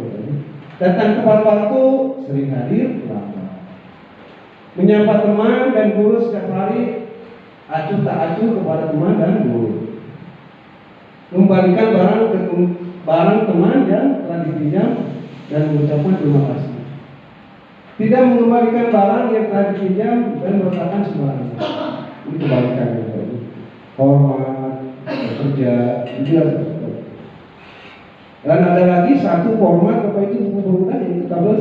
[SPEAKER 5] Datang tepat waktu, sering hadir, lambat. Menyapa teman dan guru setiap hari, acuh tak acuh kepada teman dan guru. Membalikan barang teman yang telah dipinjam dan mengucapkan terima kasih. Tidak mengembalikan barang yang telah dipinjam dan meletakkan sembarangan. Ini kebalikannya. Hormat, bekerja, juga. Dan ada lagi satu format Bapak itu mudah-mudahan itu tabel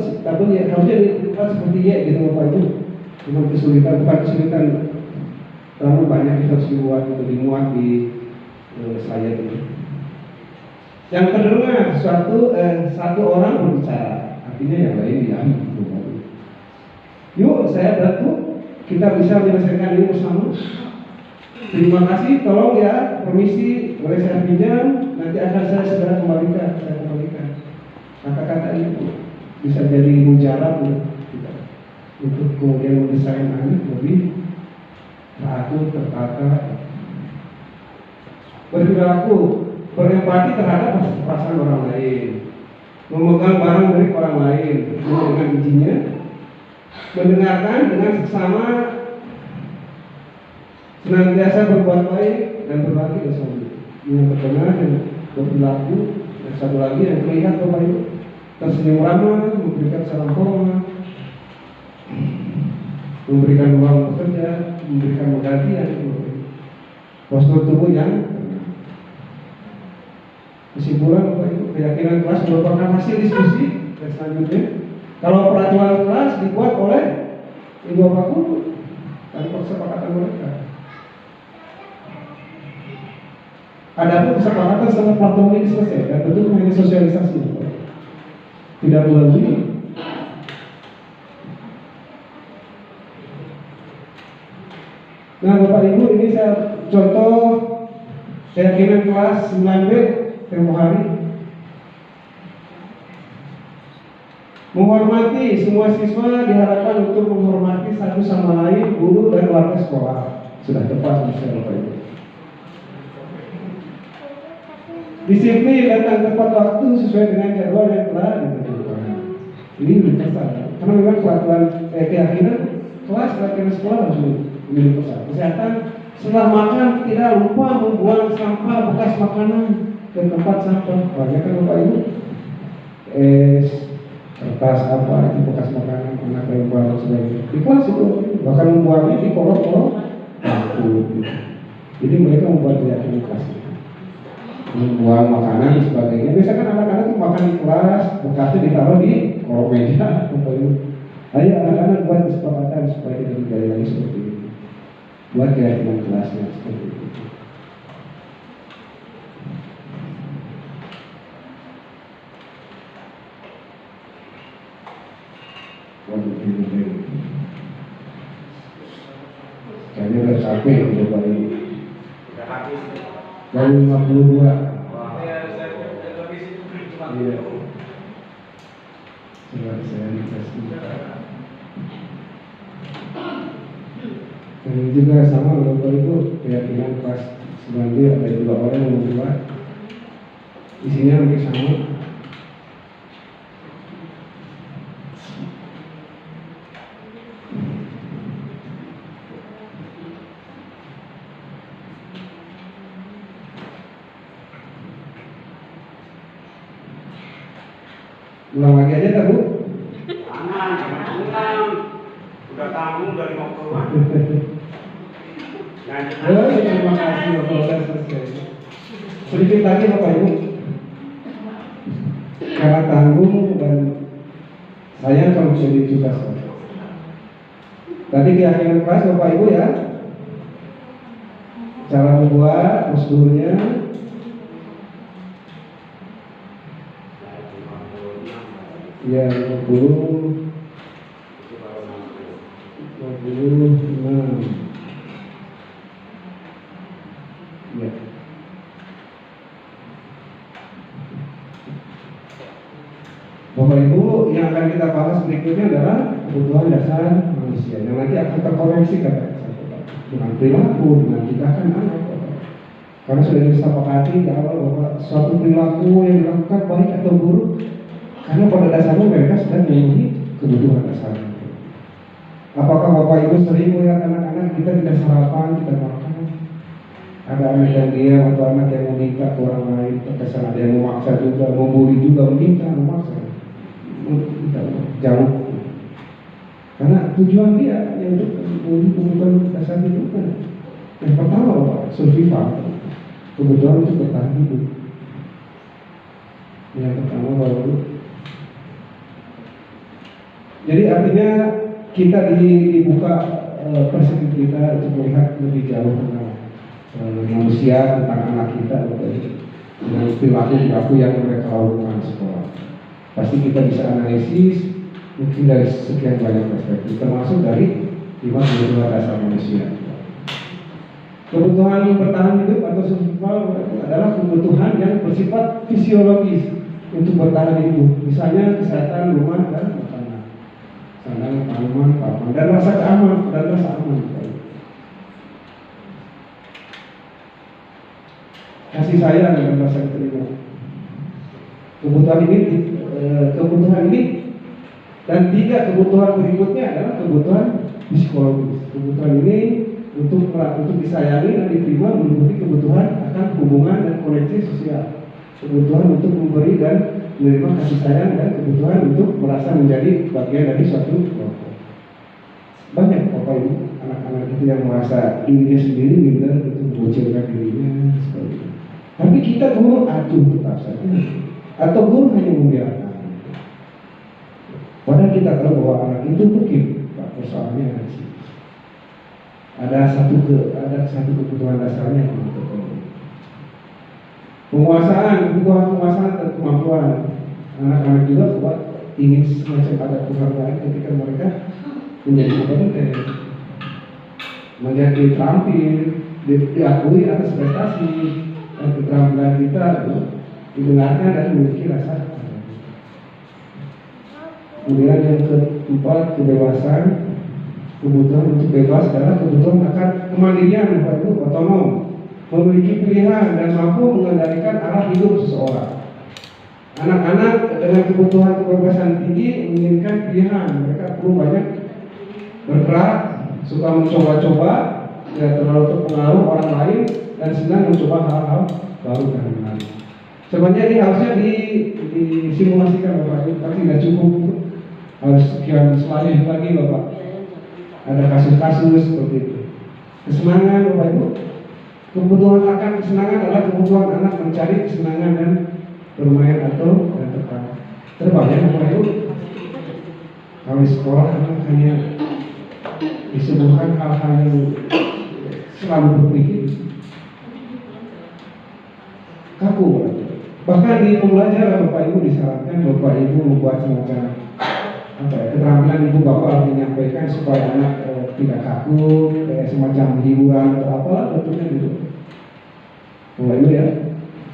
[SPEAKER 5] yang harusnya dibuat seperti Y gitu Bapak itu. Cuma kesulitan, bukan kesulitan terlalu banyak kita harus dimuat di slide ini. Yang terdengar satu orang berbicara, artinya yang lain diam. Yuk, saya bantu, kita bisa menyelesaikan ini bersama. Terima kasih, tolong ya, permisi, boleh saya pinjam, nanti akan saya segera kembalikan. Kata-kata itu bisa jadi mujarab untuk kemudian mendesain anak lebih teratur, tertata, berperilaku, berempati terhadap perasaan orang lain, memegang barang milik orang lain dengan izinnya, mendengarkan dengan seksama, senantiasa berbuat baik dan berbagi dosa. Yang terkenal dan berperilaku, dan satu lagi yang terlihat Bapak Ibu, tersenyum ramah, memberikan salam hormat, memberikan ruang bekerja, memberikan penggantian, postur tubuh yang kesimpulan Bapak Ibu, keyakinan kelas merupakan hasil diskusi. Dan selanjutnya, kalau peraturan kelas dibuat oleh ibu bapak guru tanpa kesepakatan mereka. Adapun kesepakatan setelah platform ini selesai dan tentu hanya sosialisasi, tidak melebihi. Nah Bapak Ibu, ini saya contoh keyakinan kelas 9B tempoh hari. Menghormati, semua siswa diharapkan untuk menghormati satu sama lain, guru dan warga sekolah. Sudah tepat misalnya Bapak Ibu. Disiplin datang tepat waktu sesuai dengan jadwal yang telah ditentukan. Ini universal, karena memang peraturan keyakinan kelas sekolah harus universal. Kesehatan, setelah makan tidak lupa membuang sampah bekas makanan ke tempat sampah. Banyak kan Bapak Ibu, kertas apa itu bekas makanan, anak yang baru sebagainya. Di kelas itu bahkan membuangnya di kolong-kolong bangku. Jadi mereka membuat keyakinan kelas, membuang makanan dan sebagainya. Biasanya kan anak-anak itu makan di kelas, bekasnya ditaruh di kolong meja. Ayo anak-anak buat kesepakatan supaya tidak terjadi lagi seperti itu. Buat keyakinan kelasnya seperti itu. Kayaknya udah capek udah balik. Baru 52. Iya. Saya dikasih. Dan juga sama Bapak Ibu, keyakinan kelas 9B ada 2 orang yang membuat. Isinya hampir sama. Ulang lagi aja tak Bu?
[SPEAKER 7] Jangan udah tanggung dari 50-an.
[SPEAKER 5] Terima kasih Bapak, sudah selesai. Sedikit lagi Bapak Ibu, karena tanggung dan saya kalau bisa dicukas. Tadi keyakinan kelas Bapak Ibu ya, cara membuat prosedurnya. Ya 56. Ya. Bapak Ibu, yang akan kita bahas berikutnya adalah kebutuhan dasar manusia yang nanti akan terkoneksi dengan perilaku, dengan tindakan anak. Karena sudah disepakati di awal bahwa suatu perilaku yang dilakukan baik atau buruk, karena pada dasarnya mereka sedang memenuhi kebutuhan dasar. Apakah Bapak Ibu sering melihat anak-anak kita tidak sarapan, tidak makan? Ada anak yang diam atau anak yang meminta ke orang lain, terkesan ada yang memaksa juga, membuli juga, memaksa. Jauh. Karena tujuan dia yang untuk memenuhi kebutuhan dasar hidup kan. Yang pertama Bapak, survival, kebutuhan untuk bertahan hidup. Yang pertama baru. Jadi artinya kita dibuka perspektif kita untuk melihat lebih jauh tentang manusia, tentang anak kita. dengan perilaku yang mereka lakukan di sekolah. Pasti kita bisa analisis mungkin dari sekian banyak perspektif, termasuk dari 5 kebutuhan dasar manusia. Kebutuhan bertahan hidup atau survival adalah kebutuhan yang bersifat fisiologis untuk bertahan hidup. Misalnya kesehatan, rumah, dan makanan, sandang, tanaman, papan, dan rasa aman. Kasih sayang dan rasa terima. Kebutuhan ini dan 3 kebutuhan berikutnya adalah kebutuhan psikologis. Kebutuhan ini untuk disayangi dan diterima meliputi kebutuhan akan hubungan dan koneksi sosial, kebutuhan untuk memberi dan menerima kasih sayang, dan kebutuhan untuk merasa menjadi bagian dari suatu kelompok. Banyak Bapak Ibu anak-anak itu yang merasa dirinya sendiri minder untuk membocilkan dirinya seperti itu. Tapi kita guru aduh tetap saja, atau guru hanya membiarkan. Padahal kita tahu bahwa anak itu mungkin persoalannya ada di situ. Ada satu kebutuhan dasarnya yang terpenuhi. Kebutuhan penguasaan dan kemampuan. Anak-anak juga kuat ingin semacam ada penghargaan ketika mereka menjadi kompeten, menjadi terampil, diakui atas prestasi dan keterampilan kita didengarkan dan memiliki rasa. Kemudian yang keempat, kebebasan. Kebutuhan untuk bebas adalah kebutuhan akan kemandirian, yaitu otonom, memiliki pilihan dan mampu mengendalikan arah hidup seseorang. Anak-anak dengan kebutuhan kebebasan tinggi menginginkan pilihan. Mereka perlu banyak bergerak, suka mencoba-coba, tidak terlalu terpengaruh orang lain, dan senang mencoba hal-hal baru dan menarik. Sebenarnya ini harusnya disimulasikan Bapak Ibu, tapi tidak cukup, harus sekian slide lagi Bapak. Ada kasus-kasus seperti itu. Kesenangan Bapak Ibu, kebutuhan akan kesenangan adalah kebutuhan anak mencari kesenangan dan bermain atau terbang. Bapak Ibu, kalau di sekolah anak hanya disuguhkan hal-hal yang selalu berpikir kaku. Bahkan di pembelajaran Bapak Ibu disarankan Bapak Ibu membuat semacam keterampilan ibu bapak menyampaikan supaya anak tidak kaku, semacam hiburan atau apalah bentuknya gitu. Mulai ya,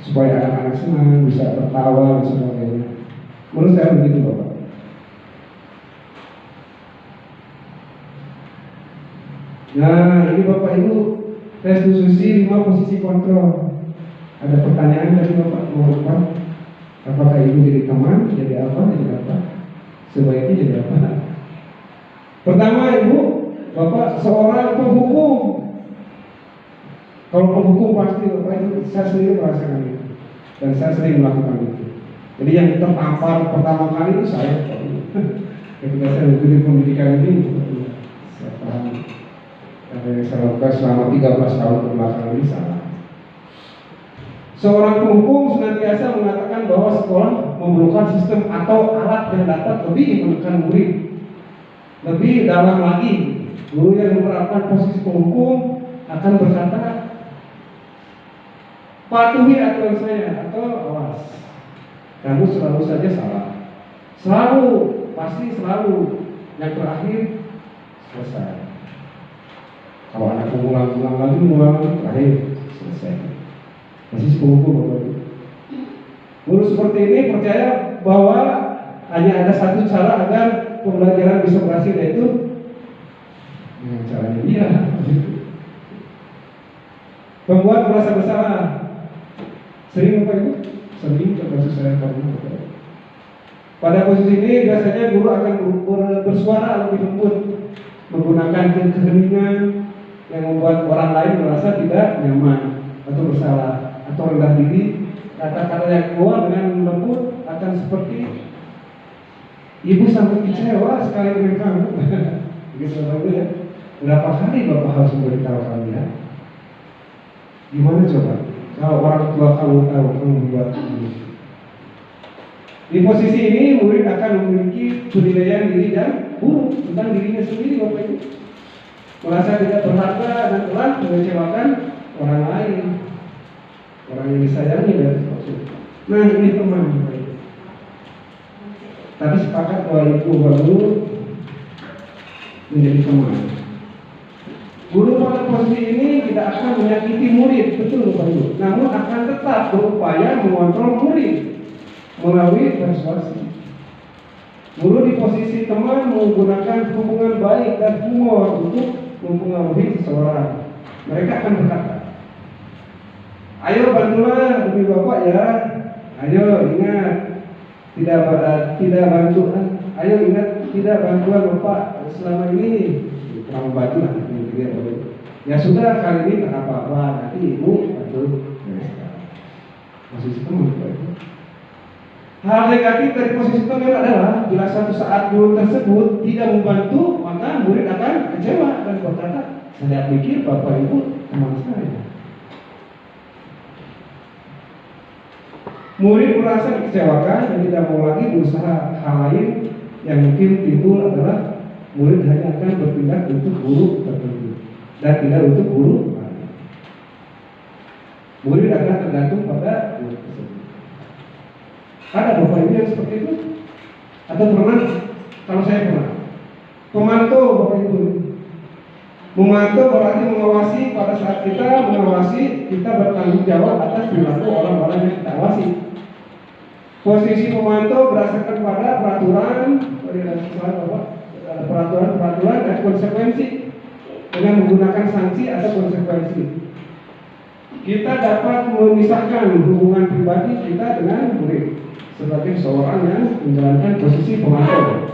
[SPEAKER 5] supaya anak-anak senang, bisa tertawa dan sebagainya. Menurut saya begitu Bapak. Nah ini Bapak Ibu restitusi 5 posisi kontrol. Ada pertanyaan dari Bapak mau apa? Apakah Ibu jadi teman, jadi apa, jadi apa? Sebaiknya jadi apa? Pertama Ibu, Bapak seorang penghukum. Kalau penghukum pasti Bapak itu saya sendiri merasakan itu, dan saya sering melakukan itu. Jadi yang tertampar pertama kali itu saya. Ketika saya mengikuti pendidikan ini, saya paham. Yang saya lakukan selama 13 tahun kebelakang ini salah. Seorang penghukum senantiasa mengatakan bahwa sekolah memerlukan sistem atau alat yang dapat lebih menekan murid. Lebih dalam lagi, guru yang menerapkan posisi penghukum akan berkata, patuhi aturan saya atau awas, kamu selalu saja salah. Selalu, pasti selalu. Yang terakhir, selesai. Kalau anak mengulang lagi, terakhir, selesai. Masih penghukum Bapak Ibu. Guru seperti ini percaya bahwa hanya ada satu cara agar pembelajaran bisa berhasil, yaitu dengan caranya dia. Membuat merasa bersalah. Sering Bapak Ibu? Sering termasuk saya pernah. Pada posisi ini biasanya guru akan bersuara lebih lembut, menggunakan keheningan yang membuat orang lain merasa tidak nyaman atau bersalah atau rendah diri. Kata-kata yang keluar dengan lembut akan seperti ibu sampai kecewa sekali dengan kamu. Begitu Bapak ya. Berapa kali Bapak harus memberitahu kalian? Gimana coba? Kalau orang tua kamu tahu kamu membuat ini. Di posisi ini murid akan memiliki penilaian diri dan buruk tentang dirinya sendiri Bapak Ibu. Merasa tidak berharga dan telah mengecewakan orang lain. orang yang disayangi dan seterusnya. Nah ini teman. Tadi sepakat bahwa ibu baru menjadi teman. Guru pada posisi ini tidak akan menyakiti murid, betul Bapak Ibu. Namun akan tetap berupaya mengontrol murid melalui persuasi. Guru di posisi teman menggunakan hubungan baik dan humor untuk mempengaruhi seseorang. Mereka akan berkata, ayo bantulah demi Bapak ya. Ayo ingat tidak bantu. Ayo ingat tidak bantuan Bapak selama ini. Kurang bantu lah. Ya sudah kali ini tak apa-apa. Nanti ibu bantu. Posisi teman. Hal negatif dari posisi teman adalah bila suatu saat guru tersebut tidak membantu, maka murid akan kecewa dan berkata, saya pikir Bapak Ibu teman saya. Murid merasa dikecewakan dan tidak mau lagi berusaha. Hal lain yang mungkin timbul adalah murid hanya akan berpindah untuk guru tertentu dan tidak untuk guru lain. Murid akan tergantung pada guru tersebut. Ada Bapak Ibu yang seperti itu? Atau pernah? Kalau saya pernah. Pemantau Bapak Ibu. Memantau berarti mengawasi. Pada saat kita mengawasi, kita bertanggung jawab atas perilaku orang-orang yang kita awasi. Posisi pemantau berdasarkan pada peraturan dan konsekuensi dengan menggunakan sanksi atau konsekuensi. Kita dapat memisahkan hubungan pribadi kita dengan murid sebagai seorang yang menjalankan posisi pemantau.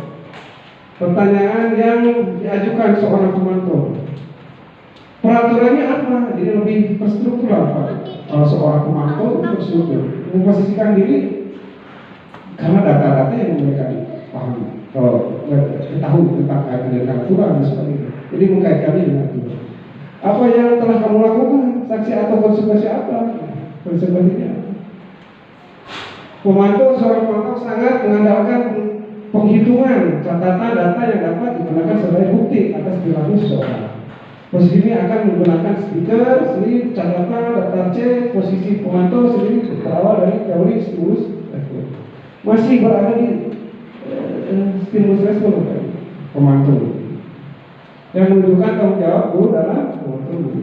[SPEAKER 5] Pertanyaan yang diajukan seorang pemantau, peraturannya apa? Jadi lebih terstruktural Pak. Kalau seorang pemantau itu terstruktur, memposisikan diri karena data-data yang mereka pahami, kalau ketahui tentang kaitan dengan aturan dan sebagainya. Jadi mengkaitkannya dengan aturan. Apa yang telah kamu lakukan? Saksi atau konsekuensi apa? Konsekuensinya. Seorang pemantau sangat mengandalkan penghitungan catatan data yang dapat digunakan sebagai bukti atas perilaku seseorang. Posisi ini akan menggunakan stiker, slip, catatan, daftar cek. Posisi pemantau sendiri berawal dari teori stimulus respon. Masih berada di stimulus respon pemantau yang menunjukkan tanggung jawab guru dalam pemantau.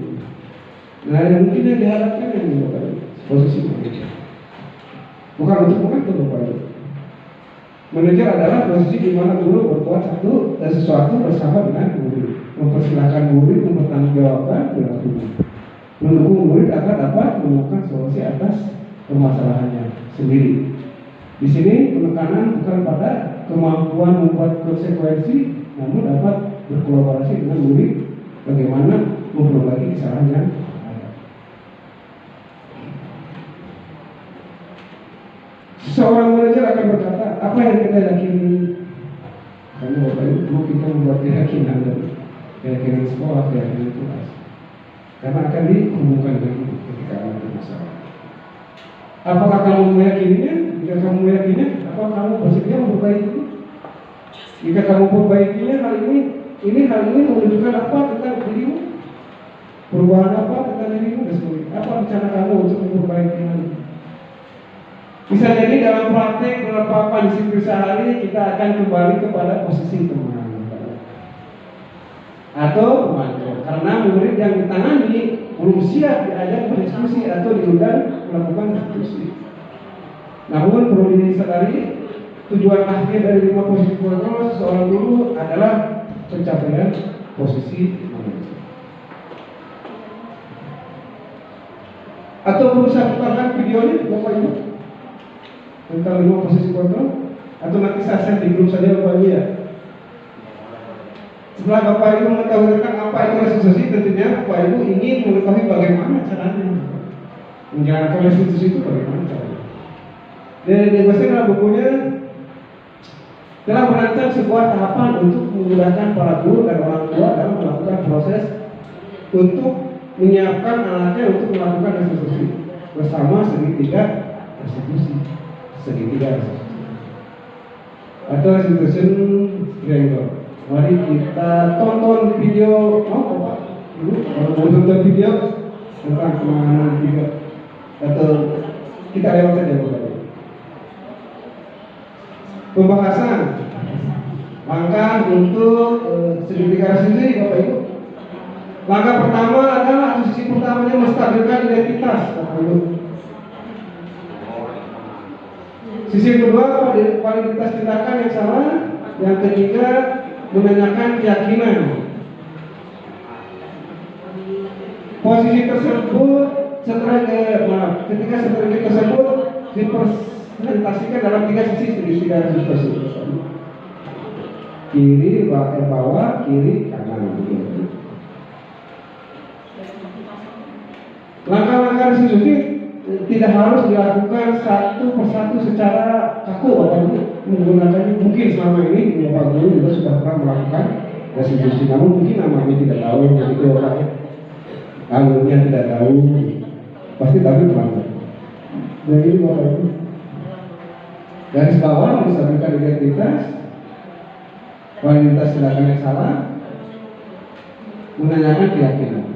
[SPEAKER 5] Nah, yang mungkin yang diharapkan yang menunjukkan posisi manajer, bukan untuk pemantau Bapak Ibu. Manajer adalah posisi di mana guru berbuat sesuatu bersama dengan murid, mempersilahkan murid mempertanggungjawabkan perilakunya, mendukung murid agar dapat menemukan solusi atas permasalahannya sendiri. Di sini penekanan bukan pada kemampuan membuat konsekuensi, namun dapat berkolaborasi dengan murid bagaimana memperbaiki kesalahan yang ada. Seorang manajer akan berkata, apa yang kita yakini? Karena Bapak Ibu perlu kita membuat keyakinan dan keyakinan sekolah, keyakinan kelas. Karena akan dihubungkan dengan ketika ada masalah. Apakah kamu meyakininya? Jika kamu meyakininya, apa kamu bersedia memperbaiki? Jika kamu perbaikinya hal ini menunjukkan apa tentang dirimu? Perubahan apa tentang dirimu? Apa rencana kamu untuk memperbaiki hal ini? Bisa jadi dalam praktek penerapan disiplin sehari kita akan kembali kepada posisi teman atau pemantau, karena murid yang ditangani belum siap diajak berdiskusi atau diundang melakukan diskusi. Namun perlu disadari, tujuan akhir dari 5 posisi kontrol seseorang guru adalah pencapaian posisi manajer. Atau perlu saya putarkan videonya Bapak Ibu tentang 5 posisi kontrol, atau nanti saya share di grup saja Bapak Ibu ya. Setelah Bapak Ibu mengetahui tentang apa itu restitusi, tentunya Bapak Ibu ingin mengetahui bagaimana caranya menjalankan restitusi itu, bagaimana caranya. Dan dibahaskan dalam bukunya telah merancang sebuah tahapan untuk memudahkan para guru dan orang tua dalam melakukan proses untuk menyiapkan anaknya untuk melakukan restitusi bersama segitiga restitusi atau restitution triangle. Mari kita tonton video, kalau mau tonton video tentang penanganan atau kita lewat saja Bapak Ibu. Pembahasan langkah untuk sertifikasi sendiri Bapak Ibu. Langkah pertama adalah sisi pertamanya menstabilkan identitas Bapak Ibu. Sisi kedua validitas tindakan yang salah. Yang ketiga menanyakan keyakinan. Posisi tersebut ketika strategi tersebut dipresentasikan dalam 3 sisi tersebut. Kiri, bawah, kiri, kanan. Langkah-langkah diskusi tidak harus dilakukan satu persatu secara kaku Bapak Ibu. Menggunakannya mungkin selama ini Bapak Guru juga sudah pernah melakukan diskusi, namun mungkin namanya tidak tahu begitu Bapak ya. Alurnya tidak tahu, pasti tapi pelan. Dan ini Bapak Ibu. Garis bawah menstabilkan identitas, validitas tindakan yang salah, menanyakan keyakinan.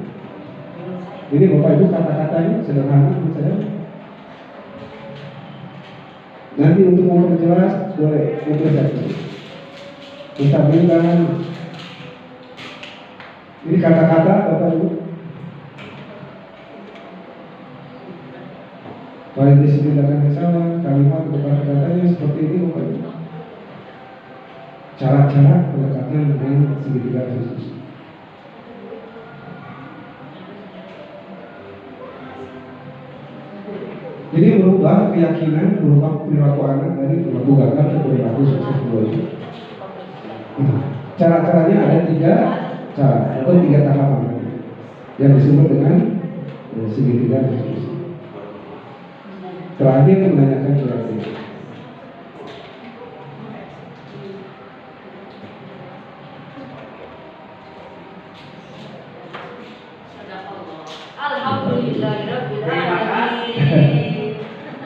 [SPEAKER 5] Ini Bapak Ibu kata-katanya sederhana menurut saya. Nanti untuk memperjelas boleh saja. Menstabilkan. Ini kata-kata Bapak Ibu. Validitas tindakan yang salah, kalimat atau kata-katanya seperti ini Bapak Ibu. Cara-cara pendekatan dengan segitiga khusus. Jadi merubah keyakinan, merubah perilaku anak dari perilaku gagal ke perilaku sukses itu. Cara-caranya ada 3 cara atau 3 tahapan yang disebut dengan segitiga khusus. Terakhir menanyakan keyakinan.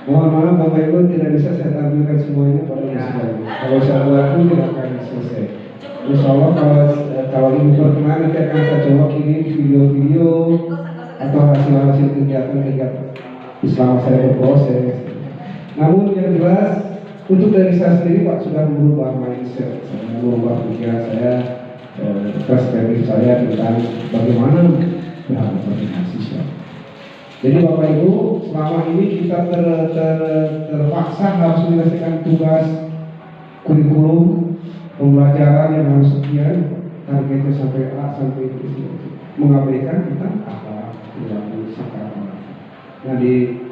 [SPEAKER 5] Mohon maaf Bapak Ibu tidak bisa saya tampilkan semuanya pada musibah. Kalau saya buat pun tidak akan selesai. Insya Allah kalau Ibu berkenan nanti akan saya coba kirim video-video atau hasil-hasil kegiatan-kegiatan selama saya berproses. Namun yang jelas untuk dari saya sendiri Pak sudah merubah mindset, saya merubah pikiran saya, perspektif saya tentang bagaimana berhadapan dengan siswa. Jadi Bapak Ibu, selama ini kita terpaksa harus menyelesaikan tugas kurikulum pembelajaran yang harus sekian, targetnya sampai A sampai B, mengabaikan kita apa perilaku sikap. Nah di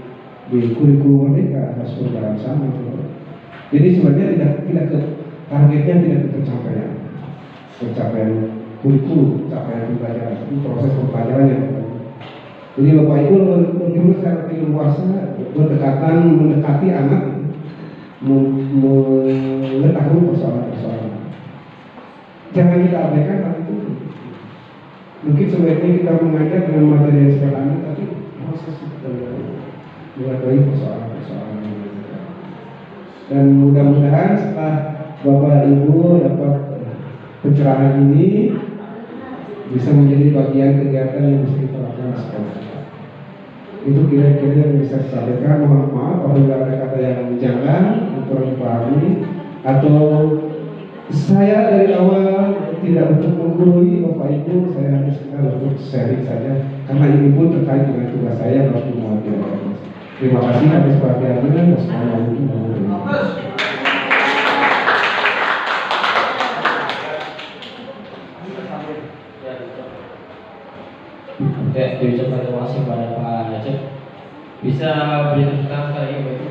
[SPEAKER 5] kurikulum mereka harus berjalan sama. Jadi sebenarnya tidak targetnya tidak tercapai, pencapaian kurikulum, pencapaian pembelajaran, itu proses pembelajaran yang jadi Bapak Ibu bagaimana secara leluasa mendekati anak, mengetahui persoalan-persoalan. Jangan kita abaikan hal itu. Mungkin sebaiknya kita mengajar dengan materi yang sederhana, tapi proses kita mengetahui persoalan-persoalan. Dan mudah-mudahan setelah Bapak Ibu dapat pencerahan ini bisa menjadi bagian kegiatan yang bisa kita lakukan di sekolah. Itu kira-kira yang bisa saya sampaikan. Mohon maaf apabila ada kata yang jangan kurang dipahami atau saya dari awal tidak untuk menggurui Bapak Ibu, saya hanya sekedar untuk sharing saja karena ini pun terkait dengan tugas saya harus mewakili. Terima kasih atas perhatiannya. Wassalamualaikum warahmatullahi wabarakatuh.
[SPEAKER 3] Oke, diucapkan terima kasih kepada Pak Acep. Bisa beri tepuk tangan kali ini, Ibu.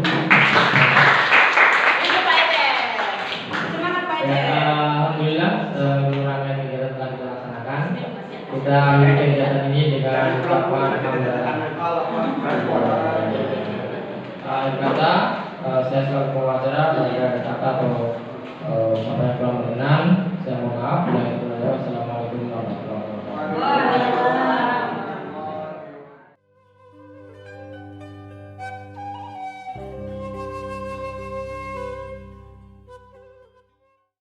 [SPEAKER 3] Alhamdulillah, rangkaian kegiatan telah kita laksanakan. Kita akhiri kegiatan ini dengan ucapan kata saya selaku pengacara, saya ada kata atau sampai kurang mengenang, saya mohon maaf.